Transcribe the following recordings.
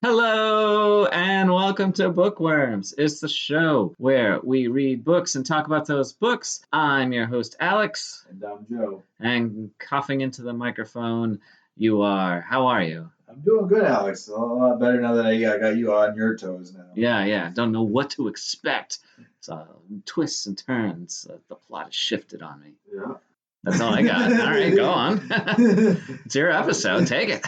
Hello and welcome to Bookworms. It's the show where we read books and talk about those books. I'm your host, Alex. And I'm Joe. And coughing into the microphone, you are. How are you? I'm doing good, Alex. A lot better now that I got you on your toes now. Yeah. Don't know what to expect. It's twists and turns. The plot has shifted on me. Yeah. That's all I got. All right, go on. It's your episode. Take it.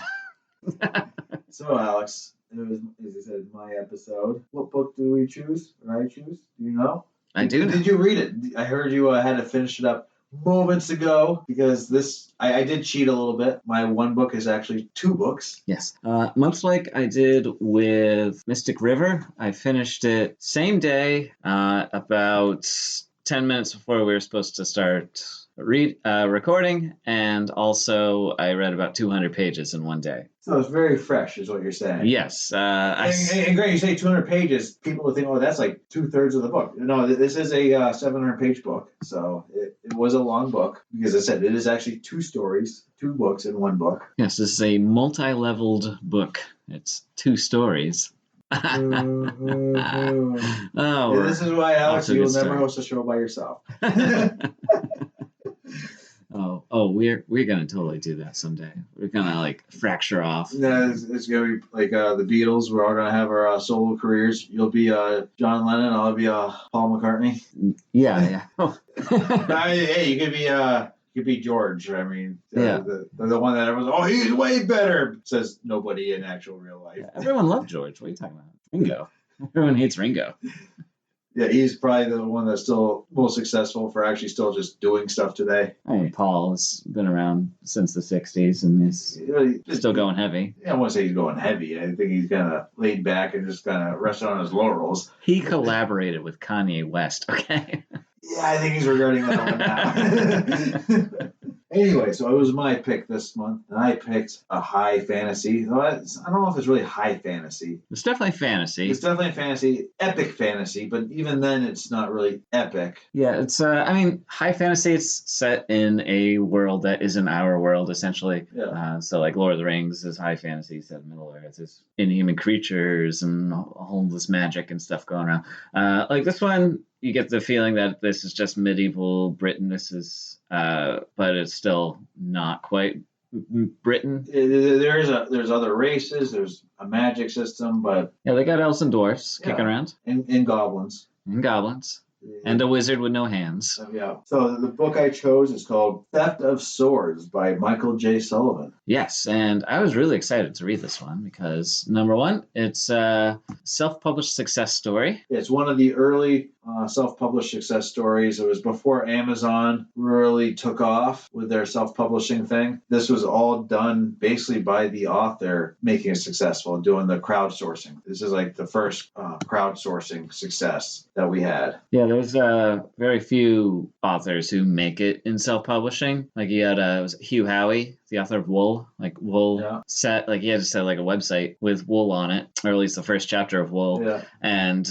So, Alex, it was, as you said, my episode. What book do we choose? Or I choose? Do you know? I do know. Did you read it? I heard you had to finish it up moments ago because I did cheat a little bit. My one book is actually two books. Yes. Much like I did with Mystic River, I finished it same day, about 10 minutes before we were supposed to start recording, and also I read about 200 pages in one day. So it's very fresh, is what you're saying. Yes. And great, you say 200 pages, people would think, oh, that's like 2/3 of the book. No, this is a 700-page book, so it was a long book, because I said it is actually two stories, two books in one book. Yes, this is a multi-leveled book. It's two stories. Oh, this is why, Alex, you will never host a show by yourself. We're gonna totally do that someday. We're gonna fracture off. Yeah, it's gonna be like the Beatles. We're all gonna have our solo careers. You'll be John Lennon. I'll be Paul McCartney. Yeah. Hey, you could be George. I mean, yeah. the one that everyone's, he's way better, says nobody in actual real life. Yeah, everyone loved George. What are you talking about? Ringo. Everyone hates Ringo. Yeah, he's probably the one that's still most successful for actually still just doing stuff today. I mean, Paul has been around since the 60s and he's still going heavy. I don't want to say he's going heavy. I think he's kind of laid back and just kind of resting on his laurels. He collaborated with Kanye West, okay? Yeah, I think he's regretting that one now. Anyway, so it was my pick this month, and I picked a high fantasy. I don't know if it's really high fantasy. It's definitely fantasy. It's definitely fantasy, epic fantasy, but even then it's not really epic. Yeah, it's, high fantasy, it's set in a world that isn't our world, essentially. Yeah. So, like, Lord of the Rings is high fantasy, set in Middle-earth. There's inhuman creatures and all this magic and stuff going around. Like, this one, you get the feeling that this is just medieval Britain. This is, but it's still not quite Britain. There's other races. There's a magic system, but yeah, they got elves and dwarfs kicking around, and goblins, and goblins. And a wizard with no hands. Yeah. So the book I chose is called Theft of Swords by Michael J. Sullivan. Yes, and I was really excited to read this one because, number one, it's a self-published success story. It's one of the early self-published success stories. It was before Amazon really took off with their self-publishing thing. This was all done basically by the author making it successful and doing the crowdsourcing. This is like the first crowdsourcing success that we had. Yeah, there's very few authors who make it in self-publishing. Like you had was it Hugh Howey, the author of Wool. Like Wool set, like he had to set like a website with Wool on it, or at least the first chapter of Wool. Yeah. And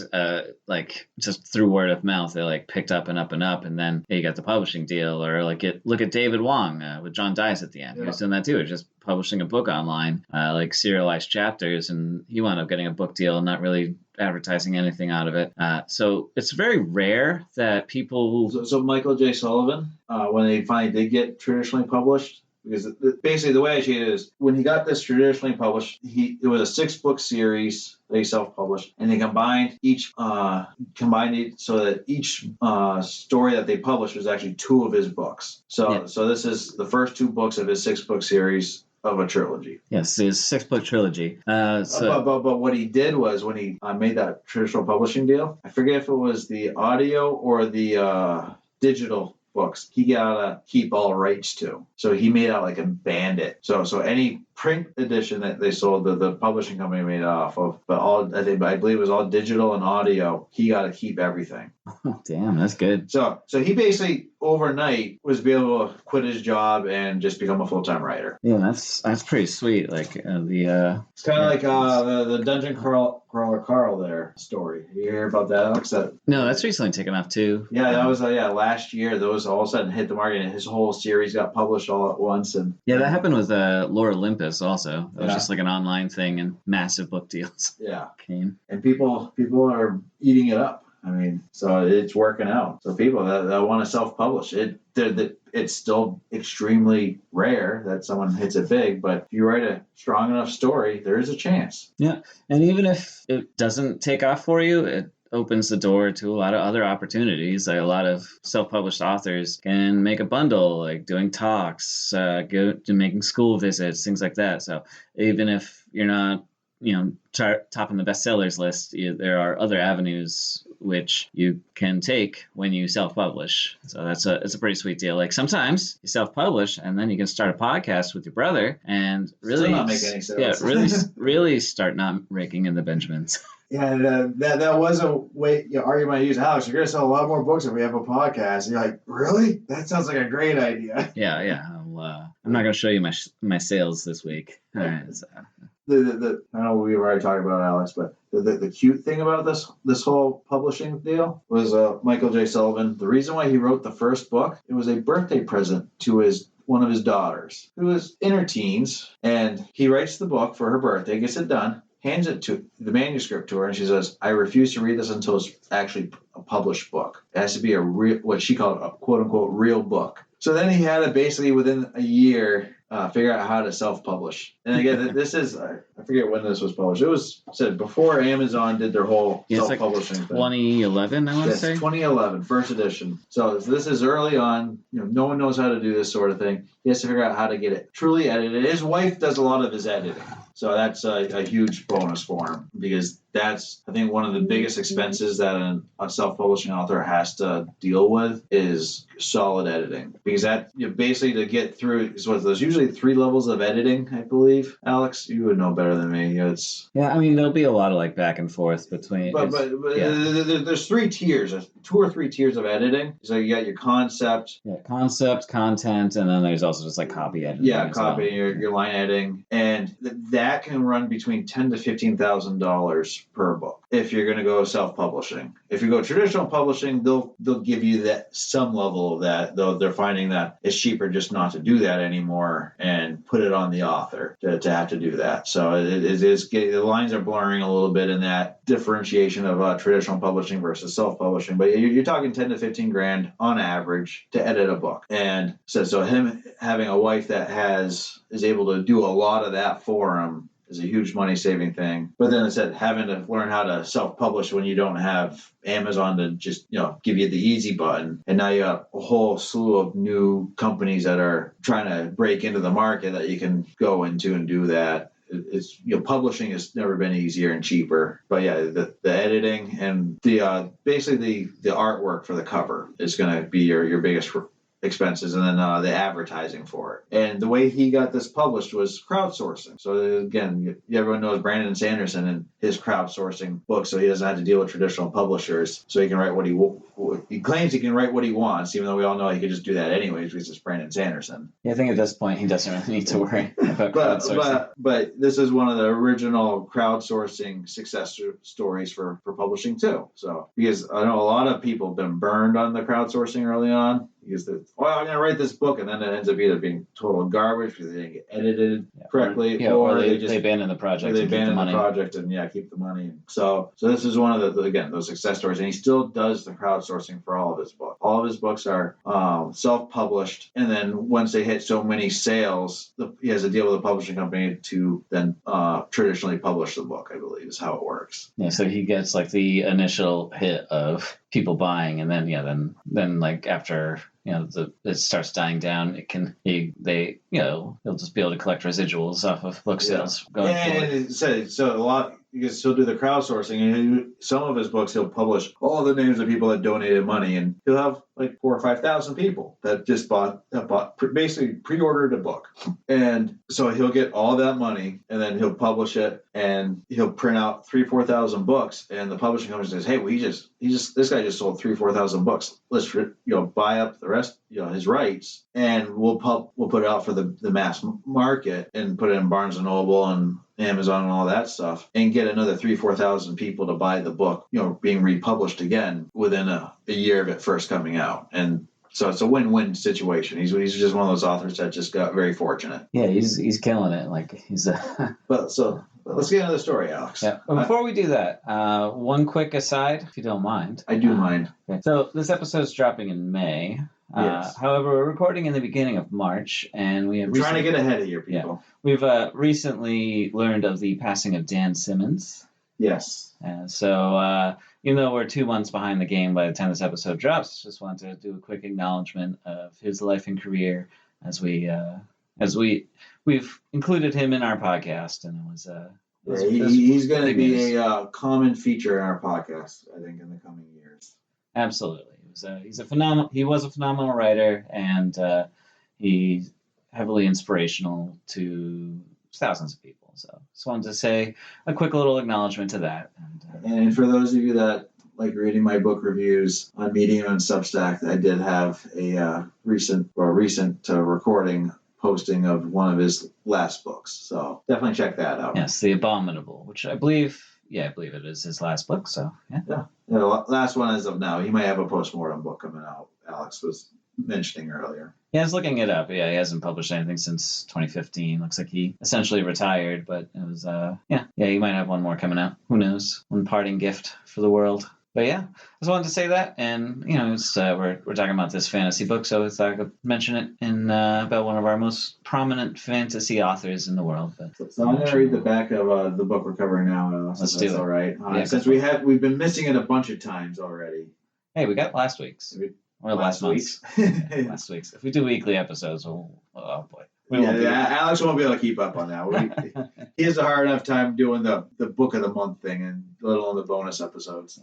like just through word of mouth, they like picked up and up and up, and then you got the publishing deal. Or like look at David Wong with John Dies at the end. He was doing that too. Just publishing a book online, like serialized chapters, and he wound up getting a book deal, not really advertising anything out of it. So it's very rare that people... So Michael J. Sullivan, when they finally did get traditionally published, because basically the way I see it is, when he got this traditionally published, it was a 6-book series that he self-published, and they combined it so that each story that they published was actually 2 of his books. So this is the first 2 books of his 6-book series of a trilogy. Yes, his 6-book trilogy. But what he did was, when he made that traditional publishing deal, I forget if it was the audio or the digital books, he got to keep all rights to. So he made out like a bandit. So any print edition that they sold, the publishing company made it off of, but I believe it was all digital and audio, he got to keep everything. Oh, damn, that's good. So he basically overnight was be able to quit his job and just become a full-time writer. Yeah, that's pretty sweet. Like it's kind of like the Dungeon Crawler Carl there story. You hear about that, Alex? No, that's recently taken off too. Yeah, that was last year. Those all of a sudden hit the market, and his whole series got published all at once. And yeah, that happened with Lore Olympus. this also. It was just like an online thing and massive book deals. Yeah. Came. And people are eating it up. I mean, so it's working out. So people that want to self-publish, it's still extremely rare that someone hits it big, but if you write a strong enough story, there is a chance. Yeah. And even if it doesn't take off for you, it opens the door to a lot of other opportunities. Like a lot of self-published authors can make a bundle, like doing talks, go to making school visits, things like that. So even if you're not, top on the bestsellers list, there are other avenues which you can take when you self-publish. So it's a pretty sweet deal. Like sometimes you self-publish and then you can start a podcast with your brother and really still not make any sense. Yeah, really start not raking in the Benjamins. Yeah, that was a argument I used. Alex, you're going to sell a lot more books if we have a podcast. And you're like, really? That sounds like a great idea. Yeah. I'm not going to show you my sales this week. All right. So. I know we've already talked about it, Alex, but the cute thing about this whole publishing deal was Michael J. Sullivan. The reason why he wrote the first book, it was a birthday present to one of his daughters, who was in her teens, and he writes the book for her birthday, gets it done, hands it to the manuscript to her, and she says, "I refuse to read this until it's actually a published book. It has to be a real, what she called a quote unquote real book." So then he had to basically within a year figure out how to self-publish. And again, this is, I forget when this was published. It was said before Amazon did their whole self-publishing like thing. 2011, I want to say. 2011, first edition. So this is early on. No one knows how to do this sort of thing. He has to figure out how to get it truly edited. His wife does a lot of his editing. So that's a huge bonus for him, because that's, I think, one of the biggest expenses that a self-publishing author has to deal with is solid editing. Because that, basically to get through, there's usually 3 levels of editing, I believe. Alex, you would know better than me. Yeah, I mean, there'll be a lot of like back and forth between. But there's 3 tiers, 2 or 3 tiers of editing. So you got your concept. Yeah, concept, content, and then there's also just like copy editing. Yeah, copy, your line editing. And that can run between $10,000 to $15,000 per book if you're going to go self-publishing. If you go traditional publishing, they'll give you that some level of that, though they're finding that it's cheaper just not to do that anymore and put it on the author to have to do that. So it is the lines are blurring a little bit in that differentiation of traditional publishing versus self-publishing. But you're talking 10 to 15 grand on average to edit a book. And so him having a wife that is able to do a lot of that for him is a huge money-saving thing. But then it said having to learn how to self-publish when you don't have Amazon to just, give you the easy button. And now you have a whole slew of new companies that are trying to break into the market that you can go into and do that. It's publishing has never been easier and cheaper. But yeah, the editing and the basically the artwork for the cover is going to be your biggest expenses, and then the advertising for it. And the way he got this published was crowdsourcing. So again, everyone knows Brandon Sanderson and his crowdsourcing book, so he doesn't have to deal with traditional publishers. So he can write he claims he can write what he wants, even though we all know he could just do that anyways because it's Brandon Sanderson. Yeah, I think at this point he doesn't really need to worry about crowdsourcing. But this is one of the original crowdsourcing success stories for publishing too. So because I know a lot of people have been burned on the crowdsourcing early on. Because I'm going to write this book, and then it ends up either being total garbage because they didn't get edited correctly, or they abandon the project. They abandon the project and keep the money. So this is one of those success stories, and he still does the crowdsourcing for all of his books. All of his books are self-published, and then once they hit so many sales, he has a deal with a publishing company to then traditionally publish the book. I believe is how it works. Yeah, so he gets like the initial hit of people buying, and then like after it starts dying down, he'll just be able to collect residuals off of book sales going forward. And so a lot, because he'll do the crowdsourcing, and some of his books he'll publish all the names of people that donated money, and he'll have like 4,000 or 5,000 people that just basically pre-ordered a book, and so he'll get all that money, and then he'll publish it, and he'll print out 3,000 or 4,000 books, and the publishing company says, "Hey, this guy just sold 3,000 or 4,000 books. Let's buy up the rest, his rights, and we'll put it out for the mass market and put it in Barnes and Noble and Amazon and all that stuff, and get another 3,000 or 4,000 people to buy the book, being republished again within a year of it first coming out." And So it's a win-win situation. He's just one of those authors that just got very fortunate. Yeah, he's killing it. Like he's But so let's get into the story, Alex. Yeah. Well, before we do that, one quick aside, if you don't mind. I do mind. Okay. So this episode's dropping in May. Yes. However, we're recording in the beginning of March, and we have trying to get ahead of you people. Yeah, we've recently learned of the passing of Dan Simmons. Yes. So even though we're 2 months behind the game by the time this episode drops, just wanted to do a quick acknowledgement of his life and career as we've included him in our podcast, and it was. He's going to be a common feature in our podcast, I think, in the coming years. Absolutely. He was a phenomenal writer, and he's heavily inspirational to thousands of people. So just wanted to say a quick little acknowledgement to that. And for those of you that like reading my book reviews on Medium and Substack, I did have a recent recording posting of one of his last books. So definitely check that out. Yes, The Abominable, which I believe it is his last book. So yeah. The last one as of now. He might have a postmortem book coming out. Alex was mentioning earlier. Yeah, I was looking it up. Yeah, he hasn't published anything since 2015. Looks like he essentially retired, but it was he might have one more coming out. Who knows? One parting gift for the world. But yeah, I just wanted to say that, and it's, we're talking about this fantasy book, so I thought I could mention it in about one of our most prominent fantasy authors in the world. But so I'm going to read the back of the book we're covering now. Let's do it. All right. Since we've been missing it a bunch of times already. Hey, we got last week's or last month's. Last week's. If we do weekly episodes, oh boy. Alex won't be able to keep up on that. He has a hard enough time doing the book of the month thing, and let alone the bonus episodes.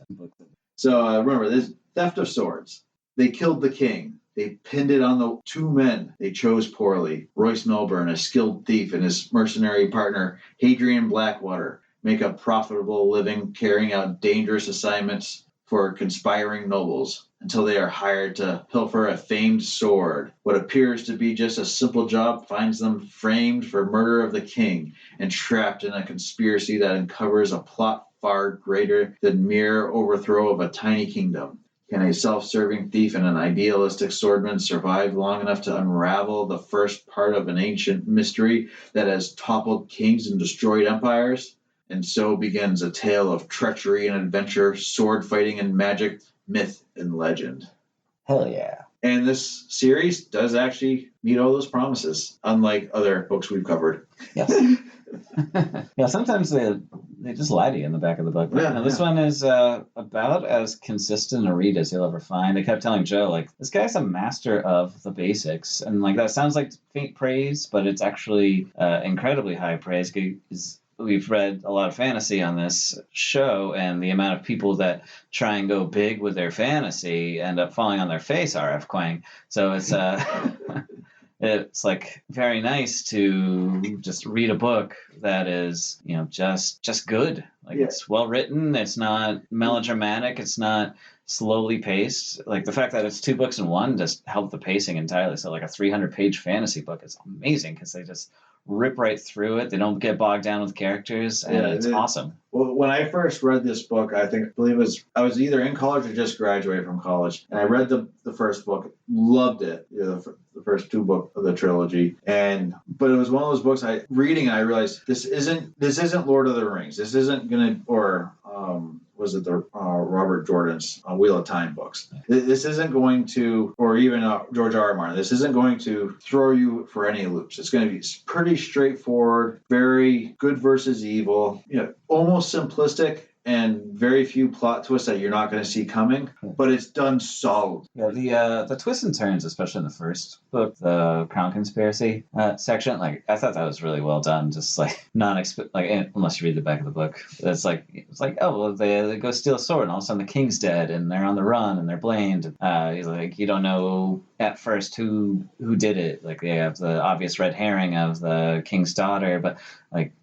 So remember, this theft of swords. They killed the king. They pinned it on the two men they chose poorly. Royce Melbourne, a skilled thief, and his mercenary partner, Hadrian Blackwater, make a profitable living carrying out dangerous assignments for conspiring nobles until they are hired to pilfer a famed sword. What appears to be just a simple job finds them framed for murder of the king and trapped in a conspiracy that uncovers a plot far greater than mere overthrow of a tiny kingdom. Can a self-serving thief and an idealistic swordman survive long enough to unravel the first part of an ancient mystery that has toppled kings and destroyed empires? And so begins a tale of treachery and adventure, sword fighting and magic, myth and legend. Hell yeah. And this series does actually meet all those promises, unlike other books we've covered. Yes. Yeah, sometimes they just lie to you in the back of the book. But this one is about as consistent a read as you'll ever find. I kept telling Joe, like, this guy's a master of the basics. And, like, that sounds like faint praise, but it's actually incredibly high praise. We've read a lot of fantasy on this show, and the amount of people that try and go big with their fantasy end up falling on their face, R.F. Kuang. So it's like very nice to just read a book that is, just good. Like It's well written. It's not melodramatic. It's not slowly paced. Like the fact that it's 2 books in one just helped the pacing entirely. So like a 300-page fantasy book is amazing because they just rip right through it. They don't get bogged down with characters, and it's awesome. Well, when I first read this book, I believe I was either in college or just graduated from college, and I read the first book, loved it, the first 2 books of the trilogy, but it was one of those books I realized this isn't Lord of the Rings. This isn't gonna was it the Robert Jordan's Wheel of Time books. This isn't going to, or even George R. R. Martin, this isn't going to throw you for any loops. It's going to be pretty straightforward, very good versus evil, almost simplistic, and very few plot twists that you're not going to see coming, but it's done solid. Yeah, the twists and turns, especially in the first book, the Crown Conspiracy section, like I thought that was really well done. Just like unless you read the back of the book, it's like oh well, they go steal a sword, and all of a sudden the king's dead, and they're on the run, and they're blamed. He's like, you don't know at first who did it. Like they have the obvious red herring of the king's daughter, but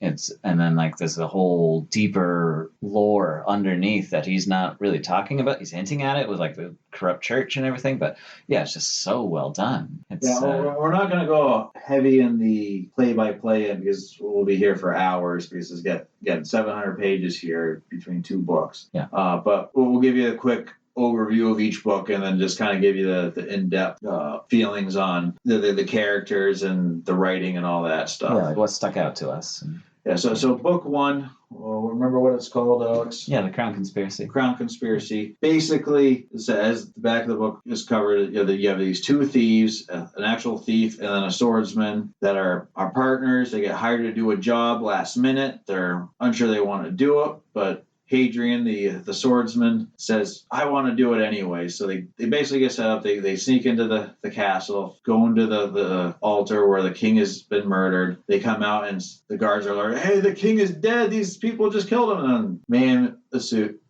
and then there's a whole deeper lore underneath that he's not really talking about. He's hinting at it with like the corrupt church and everything, but yeah, it's just so well done. We're not going to go heavy in the play-by-play because we'll be here for hours because it's getting 700 pages here between 2 books. Yeah. But we'll give you a quick overview of each book and then just kind of give you the in-depth feelings on the characters and the writing and all that stuff. Yeah, like what stuck out to us. Yeah, so book one, remember what it's called, Alex? Yeah, the Crown Conspiracy. Crown Conspiracy. Basically, as the back of the book is covered, you have these two thieves, an actual thief and then a swordsman that are partners. They get hired to do a job last minute. They're unsure they want to do it, but Hadrian, the swordsman, says, I want to do it anyway. So they basically get set up. They sneak into the castle, go into the altar where the king has been murdered. They come out and the guards are like, hey, the king is dead. These people just killed him. And man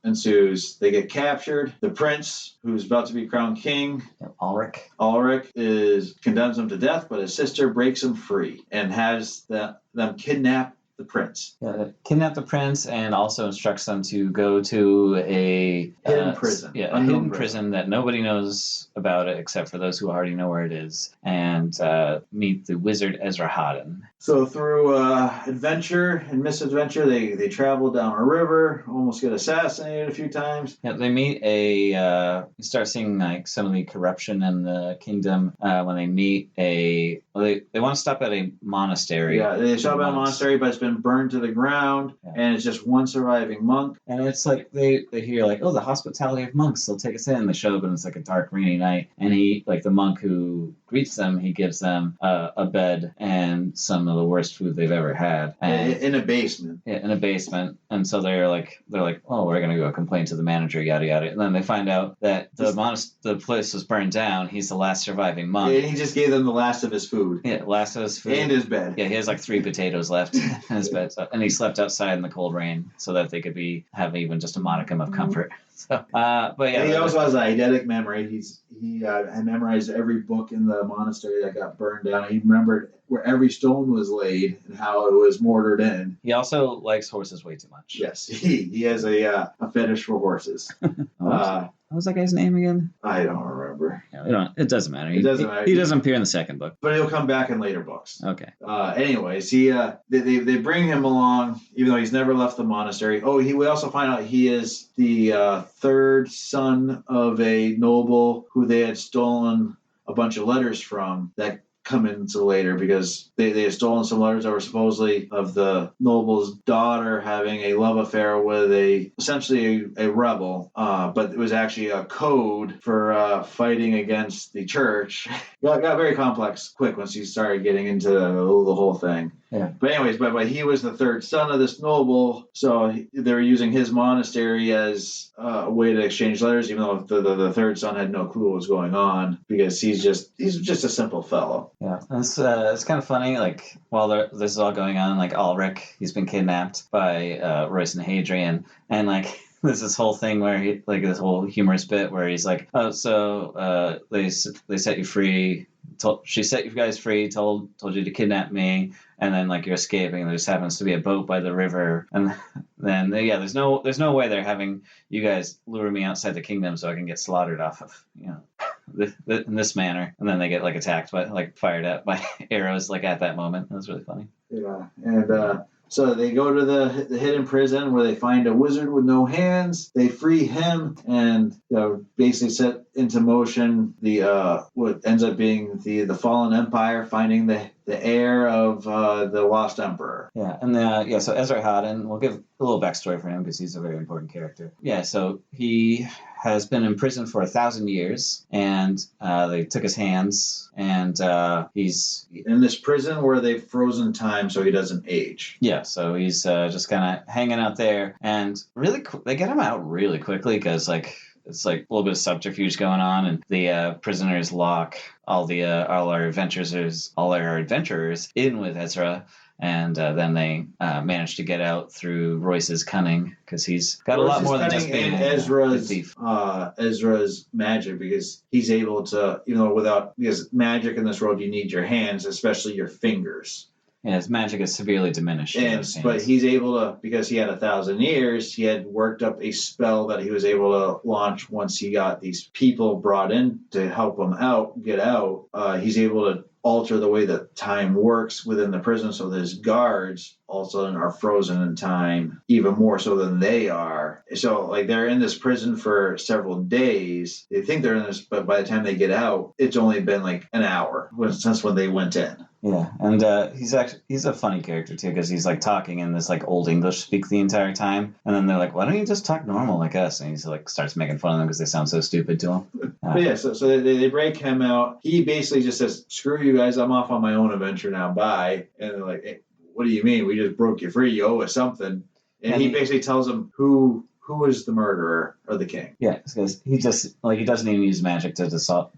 ensues. They get captured. The prince, who's about to be crowned king, Ulrich, condemns him to death, but his sister breaks him free and has them kidnap the prince. Yeah, kidnap the prince and also instructs them to go to a hidden prison. Yeah, a hidden prison that nobody knows about it except for those who already know where it is, and meet the wizard Esarhaddon. So through adventure and misadventure, they travel down a river, almost get assassinated a few times. Yeah, they meet you start seeing like some of the corruption in the kingdom when they meet they want to stop at a monastery. Yeah, they stop at a monastery, but it's been burned to the ground, and it's just one surviving monk. And it's like they hear like, oh, the hospitality of monks, they'll take us in. They show up and it's like a dark, rainy night, and he, like the monk who greets them, he gives them a bed and some of the worst food they've ever had. And, in a basement. Yeah, in a basement. And so they're like, oh, we're gonna go complain to the manager, yada yada. And then they find out that the place was burned down. He's the last surviving monk. Yeah, and he just gave them the last of his food. Yeah, last of his food. And his bed. Yeah, he has like 3 potatoes left in his bed. So, and he slept outside in the cold rain so that they could have even just a modicum of comfort. So, but yeah. And he also has an eidetic memory. He had memorized every book in the monastery that got burned down. He remembered where every stone was laid and how it was mortared in. He also likes horses way too much. Yes, he has a fetish for horses. What was that guy's name again? I don't remember. Yeah, it doesn't matter. It doesn't matter. He doesn't appear in the second book. But he'll come back in later books. Okay. Anyways, they bring him along, even though he's never left the monastery. We also find out he is the third son of a noble who they had stolen a bunch of letters from that come into later, because they had stolen some letters that were supposedly of the noble's daughter having a love affair with essentially a rebel, but it was actually a code for fighting against the church. Got very complex quick once you started getting into the whole thing. Yeah. But anyways, but he was the third son of this noble, so they were using his monastery as a way to exchange letters, even though the third son had no clue what was going on, because he's just a simple fellow. Yeah, it's kind of funny. Like while this is all going on, like Ulrich, he's been kidnapped by Royce and Hadrian, and like there's this whole thing where he, like this whole humorous bit where he's like, oh, so they set you free. She set you guys free. Told you to kidnap me, and then like you're escaping. And there just happens to be a boat by the river, and then there's no way they're having you guys lure me outside the kingdom so I can get slaughtered off of in this manner. And then they get like attacked by like fired at by arrows like at that moment. That was really funny. Yeah, and so they go to the hidden prison where they find a wizard with no hands. They free him and basically set into motion the what ends up being the fallen empire, finding the heir of the lost emperor. Yeah, and so Esarhaddon, we'll give a little backstory for him because he's a very important character. Yeah, so he has been in prison for 1,000 years, and they took his hands, and he's in this prison where they've frozen time so he doesn't age. Yeah, so he's just kind of hanging out there, and they get him out really quickly because it's like a little bit of subterfuge going on, and the prisoners lock all our adventurers in with Ezra, and then they manage to get out through Royce's cunning, because he's got a lot more than just being a thief. Ezra's magic, because he's able to, because magic in this world, you need your hands, especially your fingers. Yeah, his magic is severely diminished. But he's able to, because he had 1,000 years, he had worked up a spell that he was able to launch once he got these people brought in to help him get out. He's able to alter the way that time works within the prison, so those guards all of a sudden are frozen in time even more so than they are. So like they're in this prison for several days. They think they're in this, but by the time they get out, it's only been like an hour since when they went in. Yeah, and he's a funny character too, because he's like talking in this like old English speak the entire time, and then they're like, "Why don't you just talk normal like us?" And he's like starts making fun of them because they sound so stupid to him. But yeah, so they break him out. He basically just says, "Screw you guys, I'm off on my own adventure now. Bye." And they're like, "Hey, what do you mean? We just broke you free. You owe us something." And he basically tells them who is the murderer of the king. Yeah, because he just like he doesn't even use magic to decipher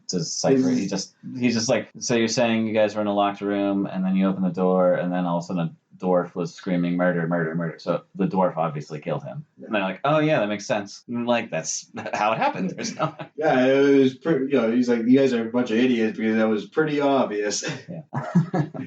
it. He's just like, so you're saying you guys were in a locked room and then you open the door and then all of a sudden a dwarf was screaming murder, murder, murder. So the dwarf obviously killed him. Yeah. And they're like, oh yeah, that makes sense. And like that's how it happened. There's no. Yeah, it was pretty. He's like, you guys are a bunch of idiots because that was pretty obvious. Yeah.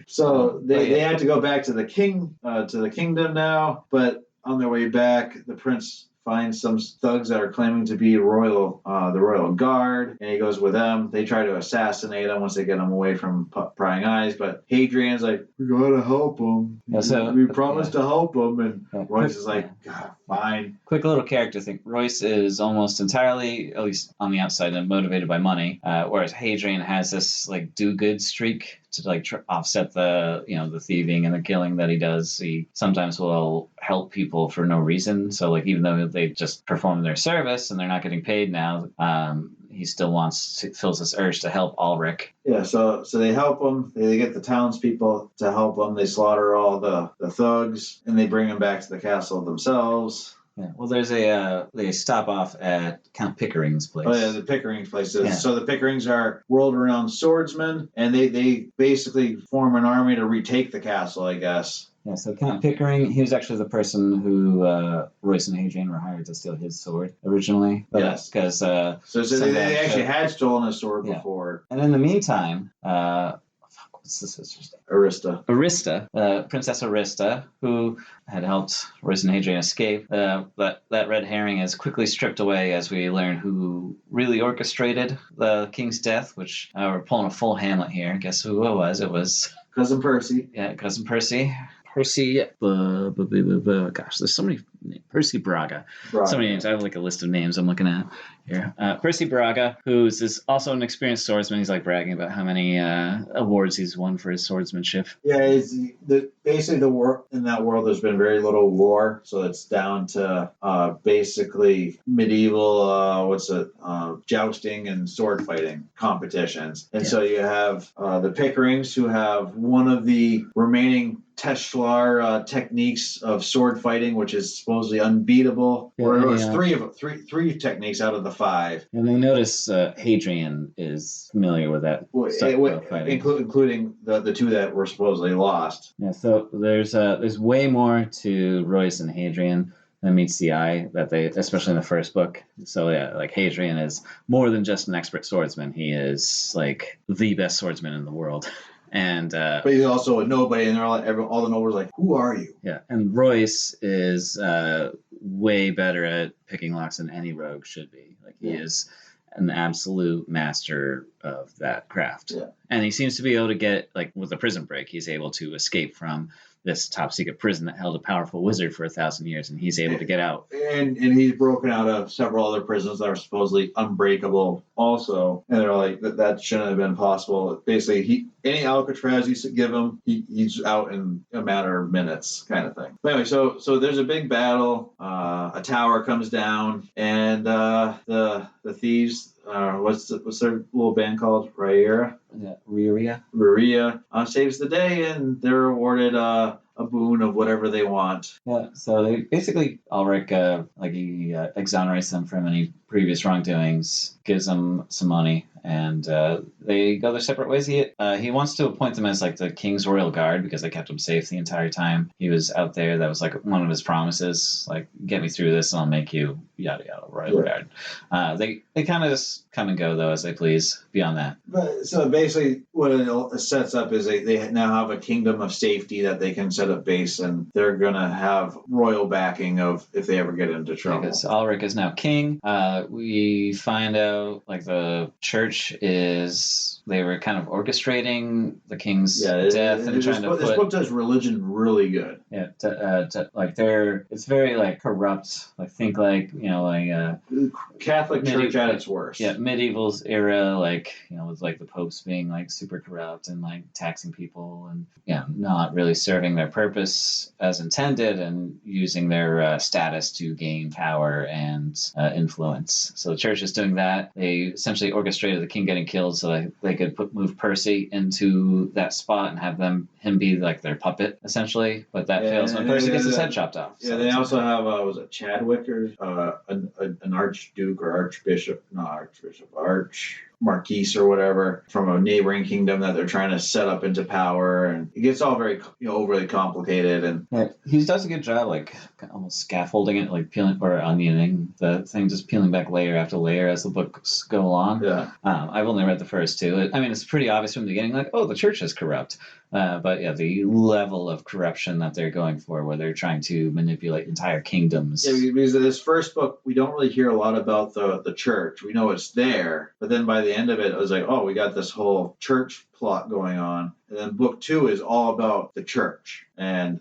So they had to go back to the kingdom now, but on their way back, the prince finds some thugs that are claiming to be the royal guard, and he goes with them. They try to assassinate him once they get him away from prying eyes, but Hadrian's like, we gotta help him. Yeah, we promised to help him, and Royce is like, God, fine. Quick little character thing. Royce is almost entirely, at least on the outside, motivated by money, whereas Hadrian has this like do-good streak to like offset the the thieving and the killing that he does. He sometimes will help people for no reason. So like even though they just perform their service and they're not getting paid now, he still feels this urge to help Ulrich. Yeah, so they help him. They get the townspeople to help him. They slaughter all the thugs and they bring him back to the castle themselves. Yeah. Well, there's they stop off at Count Pickering's place. Oh yeah, the Pickering's place. Yeah. So the Pickerings are world-renowned swordsmen, and they basically form an army to retake the castle, I guess. Yeah, so Count Pickering, he was actually the person who Royce and Hadrian were hired to steal his sword originally. But yes. Because so they actually had stolen his sword before. And in the meantime, what's the sister's name? Arista. Princess Arista, who had helped Royce and Hadrian escape. That red herring is quickly stripped away as we learn who really orchestrated the king's death, which we're pulling a full Hamlet here. Guess who it was? It was Cousin Percy. Yeah, Cousin Percy. Percy, gosh, there's so many names. Percy Braga. So many names. I have like a list of names I'm looking at here. Percy Braga, who's also an experienced swordsman. He's like bragging about how many awards he's won for his swordsmanship. Yeah, basically the war in that world. There's been very little war, so it's down to basically medieval jousting and sword fighting competitions. And so you have the Pickerings, who have one of the remaining Teshlar techniques of sword fighting, which is supposedly unbeatable. Or it was three techniques out of the 5. And they notice Hadrian is familiar with that fighting, including the 2 that were supposedly lost. Yeah, so there's way more to Royce and Hadrian than meets the eye, that they, especially in the first book. So yeah, like Hadrian is more than just an expert swordsman. He is like the best swordsman in the world. And but he's also a nobody, and they're all the nobles are like, who are you? Yeah, and Royce is way better at picking locks than any rogue should be. Like he is an absolute master of that craft. Yeah. And he seems to be able to get, like with the prison break, he's able to escape from this top secret prison that held a powerful wizard for 1,000 years, and he's able to get out. And he's broken out of several other prisons that are supposedly unbreakable also. And they're like, that shouldn't have been possible. Basically, any Alcatraz you give him, he's out in a matter of minutes, kind of thing. But anyway, so there's a big battle. A tower comes down, and the thieves. What's their little band called? Riyria? Yeah, Riyria. Riyria saves the day, and they're awarded a boon of whatever they want. Yeah, so they basically, Ulrich, he exonerates them from any previous wrongdoings, gives them some money, and they go their separate ways. He wants to appoint them as like the king's royal guard because they kept him safe the entire time he was out there. That was like one of his promises, like, get me through this and I'll make you yada yada royal guard. They kind of just come and go though as they please beyond that. But so basically what it sets up is they now have a kingdom of safety that they can set up base, and they're gonna have royal backing of if they ever get into trouble. Because Ulrich is now king. We find out like the church church they were kind of orchestrating the king's death and trying to put... This book does religion really good. Yeah, it's very like corrupt. Like think like Catholic Church at its worst. Yeah, medieval era, with like the popes being like super corrupt and like taxing people and not really serving their purpose as intended and using their status to gain power and influence. So the church is doing that. They essentially orchestrated the king getting killed so that they could move Percy into that spot and have him be like their puppet essentially. But that fails when Percy gets his head chopped off. Yeah, they also have was it Chadwick or an archduke or archbishop, marquise or whatever from a neighboring kingdom that they're trying to set up into power, and it gets all very overly complicated. And he does a good job, like almost scaffolding it, like peeling or onioning the thing, just peeling back layer after layer as the books go along. Yeah, I've only read the first two. I mean, it's pretty obvious from the beginning, like, oh, the church is corrupt. But the level of corruption that they're going for, where they're trying to manipulate entire kingdoms. Yeah, because in this first book, we don't really hear a lot about the church. We know it's there, but then by the end of it, I was like, oh, we got this whole church plot going on. And then book 2 is all about the church. And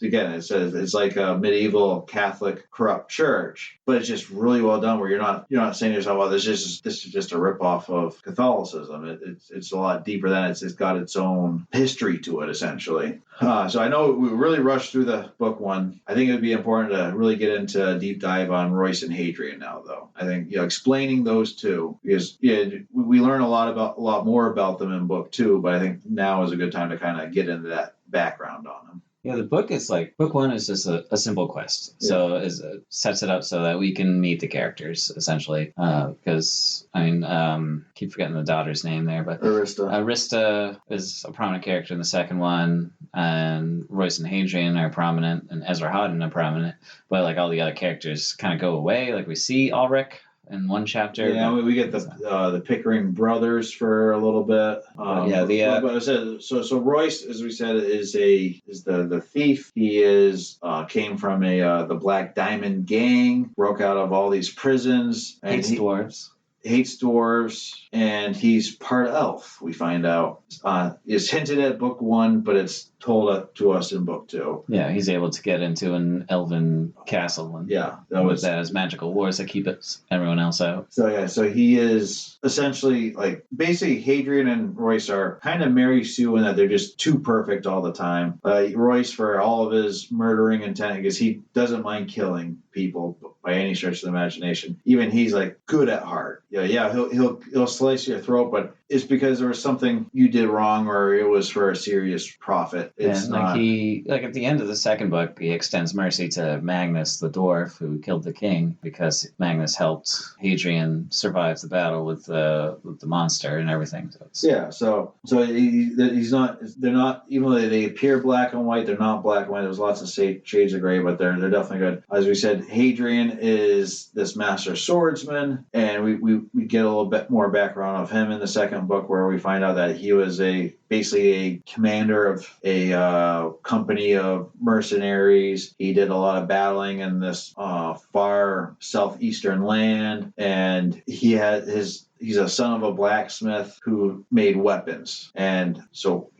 again, it says it's like a medieval Catholic corrupt church, but it's just really well done. Where you're not saying to yourself, "Well, this is just a ripoff of Catholicism." It's a lot deeper than it's got its own history to it, essentially. So I know we really rushed through the book 1. I think it would be important to really get into a deep dive on Royce and Hadrian now, though. I think explaining those two, because we learn a lot more about them in book 2, but I think now is a good time to kind of get into that background on them. Yeah, the book is like, book 1 is just a simple quest. Yeah. So it sets it up so that we can meet the characters, essentially. Because, keep forgetting the daughter's name there, but Arista is a prominent character in the second one, and Royce and Hadrian are prominent, and Ezra Houghton are prominent, but like all the other characters kind of go away. Like we see Ulrich in one chapter. Yeah, we get the Pickering brothers for a little bit. So Royce, as we said, is the thief. He came from the Black Diamond gang, broke out of all these prisons, and hates dwarves, and he's part elf. We find out it's hinted at book 1, but it's told to us in book 2. Yeah, he's able to get into an elven castle, and that has magical wars that keep everyone else out. So he is essentially basically Hadrian and Royce are kind of Mary Sue in that they're just too perfect all the time. Royce for all of his murdering intent, because he doesn't mind killing people by any stretch of the imagination. Even he's good at heart. He'll slice your throat, but it's because there was something you did wrong, or it was for a serious profit. It's not. He at the end of the second book, he extends mercy to Magnus the dwarf who killed the king, because Magnus helped Hadrian survive the battle with the monster and everything. So he's not. They're not, even though they appear black and white. They're not black and white. There's lots of shades of gray, but they're definitely good. As we said, Hadrian is this master swordsman, and we get a little bit more background of him in the second book, where we find out that he was basically a commander of a company of mercenaries. He did a lot of battling in this far southeastern land, and he's a son of a blacksmith who made weapons. And so,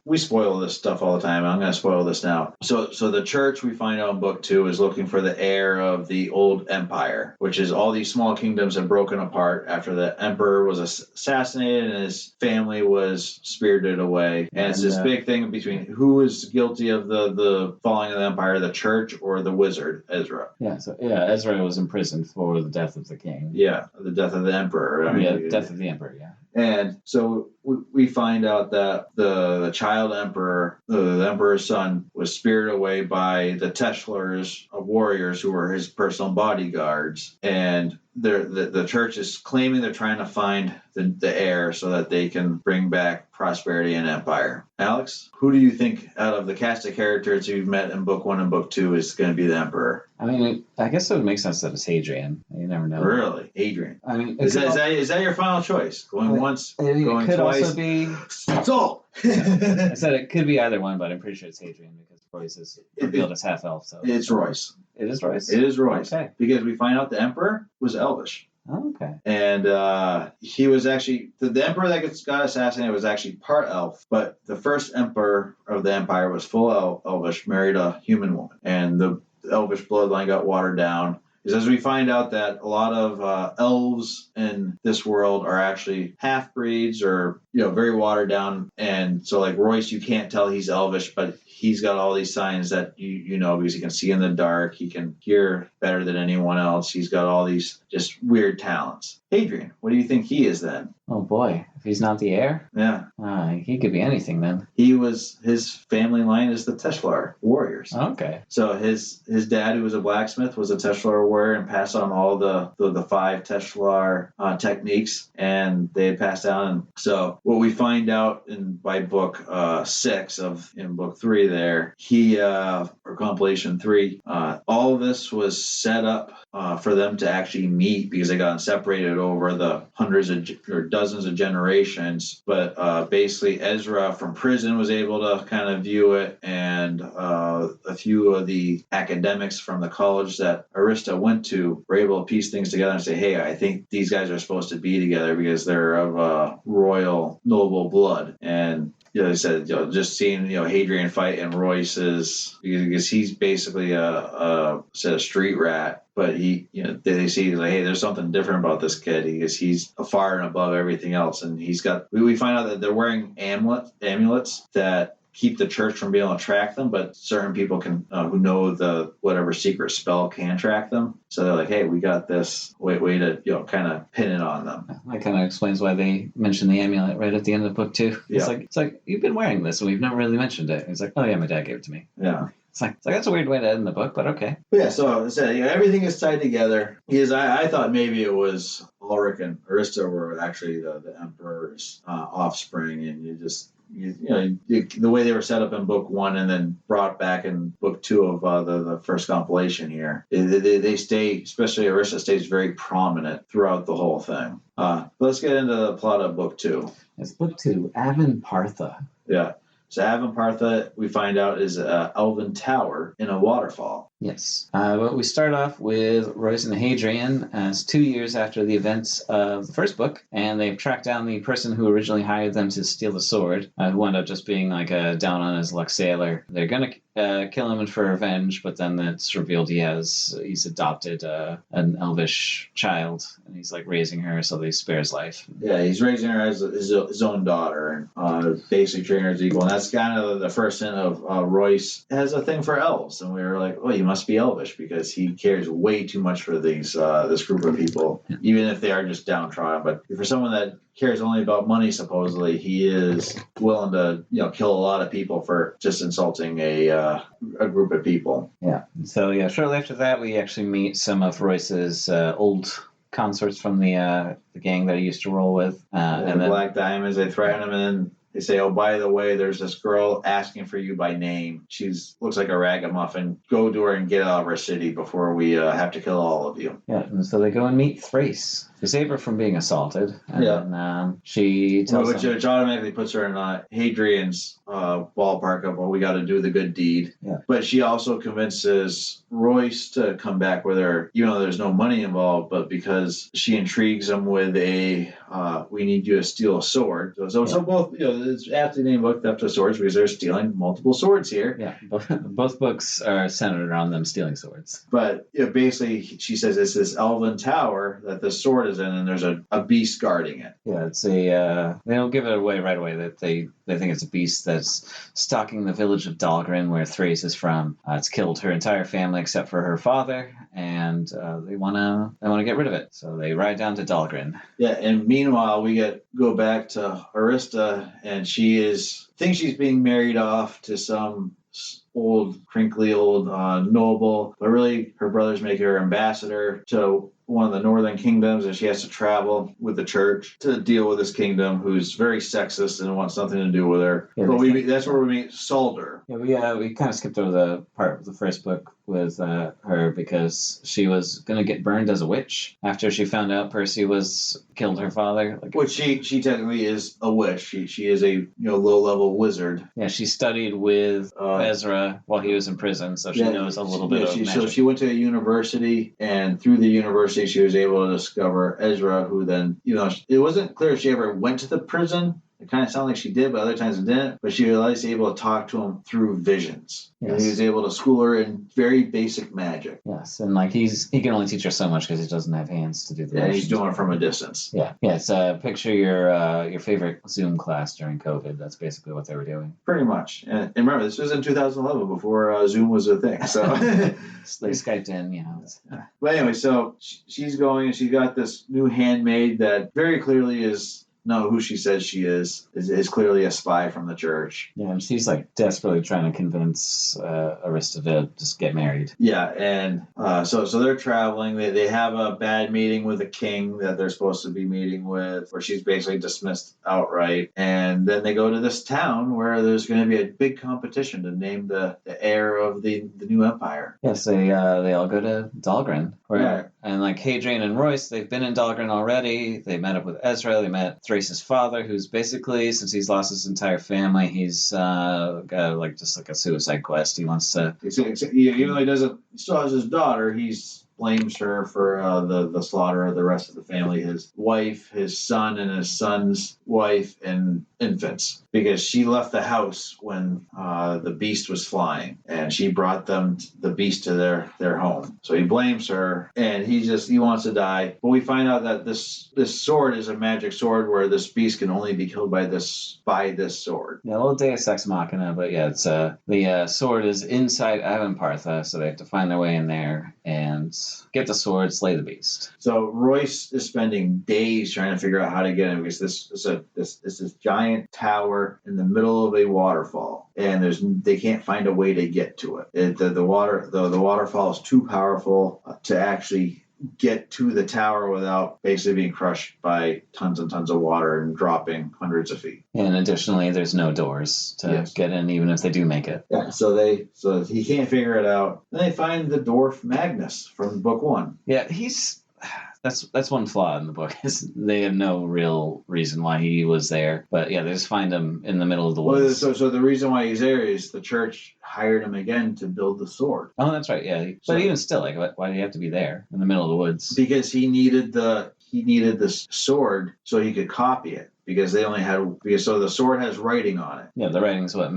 we spoil this stuff all the time. I'm going to spoil this now. So the church, we find out in book 2, is looking for the heir of the old empire, which is all these small kingdoms have broken apart after the emperor was assassinated and his family was spirited away. And it's this big thing between who is guilty of the falling of the empire, the church or the wizard, Ezra. Ezra was imprisoned for the death of the king. Yeah, the death of the emperor. Death of the emperor, yeah. And so we find out that the child emperor, the emperor's son, was spirited away by the Templars of warriors who were his personal bodyguards. And the church is claiming they're trying to find the heir so that they can bring back prosperity and empire. Alex, who do you think out of the cast of characters you've met in book 1 and book 2 is going to be the emperor? I guess it would make sense that it's Hadrian. You never know. Really? Hadrian. Is that your final choice? Going once, going twice? It could also be... So! I said it could be either one, but I'm pretty sure it's Hadrian, because Royce is revealed as half elf. So it's Royce. It is Royce? It is Royce. Okay. Because we find out the emperor was elvish. Oh, okay. And he was actually the emperor that got assassinated was actually part elf, but the first emperor of the empire was full elvish, married a human woman, and the elvish bloodline got watered down. Because as we find out that a lot of elves in this world are actually half-breeds or, very watered down. And so like Royce, you can't tell he's elvish, but he's got all these signs that you know because he can see in the dark. He can hear better than anyone else. He's got all these just weird talents. Hadrian, what do you think he is then? Oh boy, if he's not the heir? Yeah. He could be anything then. His family line is the Teshlar warriors. Okay. So his dad, who was a blacksmith, was a Teshlar warrior and passed on all the 5 Teshlar techniques, and they had passed down. And so what we find out by book 6 in book 3 there, or compilation 3, all of this was set up for them to actually meet because they got separated over the hundreds or dozens of generations. But basically Ezra from prison was able to kind of view it, and a few of the academics from the college that Arista went to were able to piece things together and say, hey, I think these guys are supposed to be together because they're of royal noble blood. And they said, just seeing, Hadrian fight and Royce's, because he's basically a street rat. But they see like, hey, there's something different about this kid because he's far and above everything else. And he's got, we find out that they're wearing amulets that keep the church from being able to track them, but certain people can who know the whatever secret spell can track them. So they're like, hey, we got this way to kind of pin it on them. That kind of explains why they mention the amulet right at the end of the book too. Yeah. It's like you've been wearing this and we've never really mentioned it. It's like, oh yeah, my dad gave it to me. Yeah. It's like that's a weird way to end the book, but okay. But yeah, so everything is tied together. Because I thought maybe it was Ulrich and Arista were actually the emperor's offspring, and the way they were set up in book 1 and then brought back in book 2 of the first compilation here. They stay, especially Arista stays very prominent throughout the whole thing. Let's get into the plot of book 2. It's book 2, Avon Partha. Yeah. So Avon Partha, we find out, is an elven tower in a waterfall. Yes. But we start off with Royce and Hadrian as 2 years after the events of the first book, and they've tracked down the person who originally hired them to steal the sword, who wound up just being like a down-on-his-luck sailor. They're going to kill him for revenge, but then it's revealed he's adopted an elvish child, and he's like raising her so they spare his life. Yeah, he's raising her as his own daughter, and basically treating her as equal. And that's kind of the first hint of Royce has a thing for elves, and we were like, oh, you must be elvish because he cares way too much for these this group of people, even if they are just downtrodden. But for someone that cares only about money, supposedly, he is willing to kill a lot of people for just insulting a group of people. Yeah. So shortly after that, we actually meet some of Royce's old consorts from the gang that he used to roll with, and the Black Diamonds. They threaten him, and then they say, oh, by the way, there's this girl asking for you by name. Looks like a ragamuffin. Go to her and get out of our city before we have to kill all of you. Yeah, and so they go and meet Thrace. They save her from being assaulted. And then she tells which automatically puts her in Hadrian's ballpark of, well, we got to do the good deed. Yeah. But she also convinces Royce to come back with her, even though there's no money involved, but because she intrigues him with we need you to steal a sword. So both, it's after the name book, Theft of Swords, because they're stealing multiple swords here. Yeah, both books are centered around them stealing swords. But basically, she says it's this elven tower that the sword is in, and there's a beast guarding it. Yeah, it's they don't give it away right away that they think it's a beast that's stalking the village of Dahlgren, where Thrace is from. It's killed her entire family except for her father, and they wanna get rid of it. So they ride down to Dahlgren. Yeah, and meanwhile we go back to Arista, and thinks she's being married off to some crinkly old noble, but really her brother's making her ambassador to one of the northern kingdoms, and she has to travel with the church to deal with this kingdom who's very sexist and wants nothing to do with her. Yeah, but that's where we meet Salder. Yeah, we kind of skipped over the part of the first book with her because she was going to get burned as a witch after she found out Percy killed her father. Which she technically is a witch. She is a low-level wizard. Yeah, she studied with Ezra while he was in prison, so she knows a little bit of magic. So she went to a university, and through the university, she was able to discover Ezra, who then, it wasn't clear if she ever went to the prison. It kind of sounded like she did, but other times it didn't. But she was at least able to talk to him through visions. Yes. And he was able to school her in very basic magic. Yes, and like he can only teach her so much because he doesn't have hands to do the. Yeah, he's doing it from a distance. Yeah, it's picture your favorite Zoom class during COVID. That's basically what they were doing. Pretty much, and remember, this was in 2011 before Zoom was a thing. So they Skyped in, But anyway, so she's going, and she got this new handmaid that very clearly is. No, who she says she is clearly a spy from the church. Yeah, and she's like desperately trying to convince Arista to just get married. Yeah, and so they're traveling. They have a bad meeting with the king that they're supposed to be meeting with, where she's basically dismissed outright. And then they go to this town where there's going to be a big competition to name the heir of the new empire. Yes, they all go to Dahlgren. And like Hadrian and Royce, they've been in Dahlgren already. They met up with Ezra. They met Thrace's father, who's basically, since he's lost his entire family, he's got like just like a suicide quest. He wants to. Even though he still has his daughter. He's blames her for the slaughter of the rest of the family, his wife, his son, and his son's wife and infants, because she left the house when the beast was flying, and she brought the beast to their home. So he blames her, and he wants to die. But we find out that this sword is a magic sword where this beast can only be killed by this sword. Yeah, a little Deus Ex Machina, but yeah, it's the sword is inside Avanpartha, so they have to find their way in there and get the sword, slay the beast. So Royce is spending days trying to figure out how to get in, because this is giant tower in the middle of a waterfall, and they can't find a way to get to it. The waterfall is too powerful to actually get to the tower without basically being crushed by tons and tons of water and dropping hundreds of feet. And additionally, there's no doors to get in, even if they do make it. Yeah, so he can't figure it out. Then they find the dwarf Magnus from book 1. Yeah, that's one flaw in the book, is they have no real reason why he was there. But yeah, they just find him in the middle of the woods. So the reason why he's there is the church hired him again to build the sword. Oh, that's right, yeah. But even still, like, why do you have to be there in the middle of the woods? Because he needed this sword so he could copy it. Because so the sword has writing on it. Yeah, the writing's what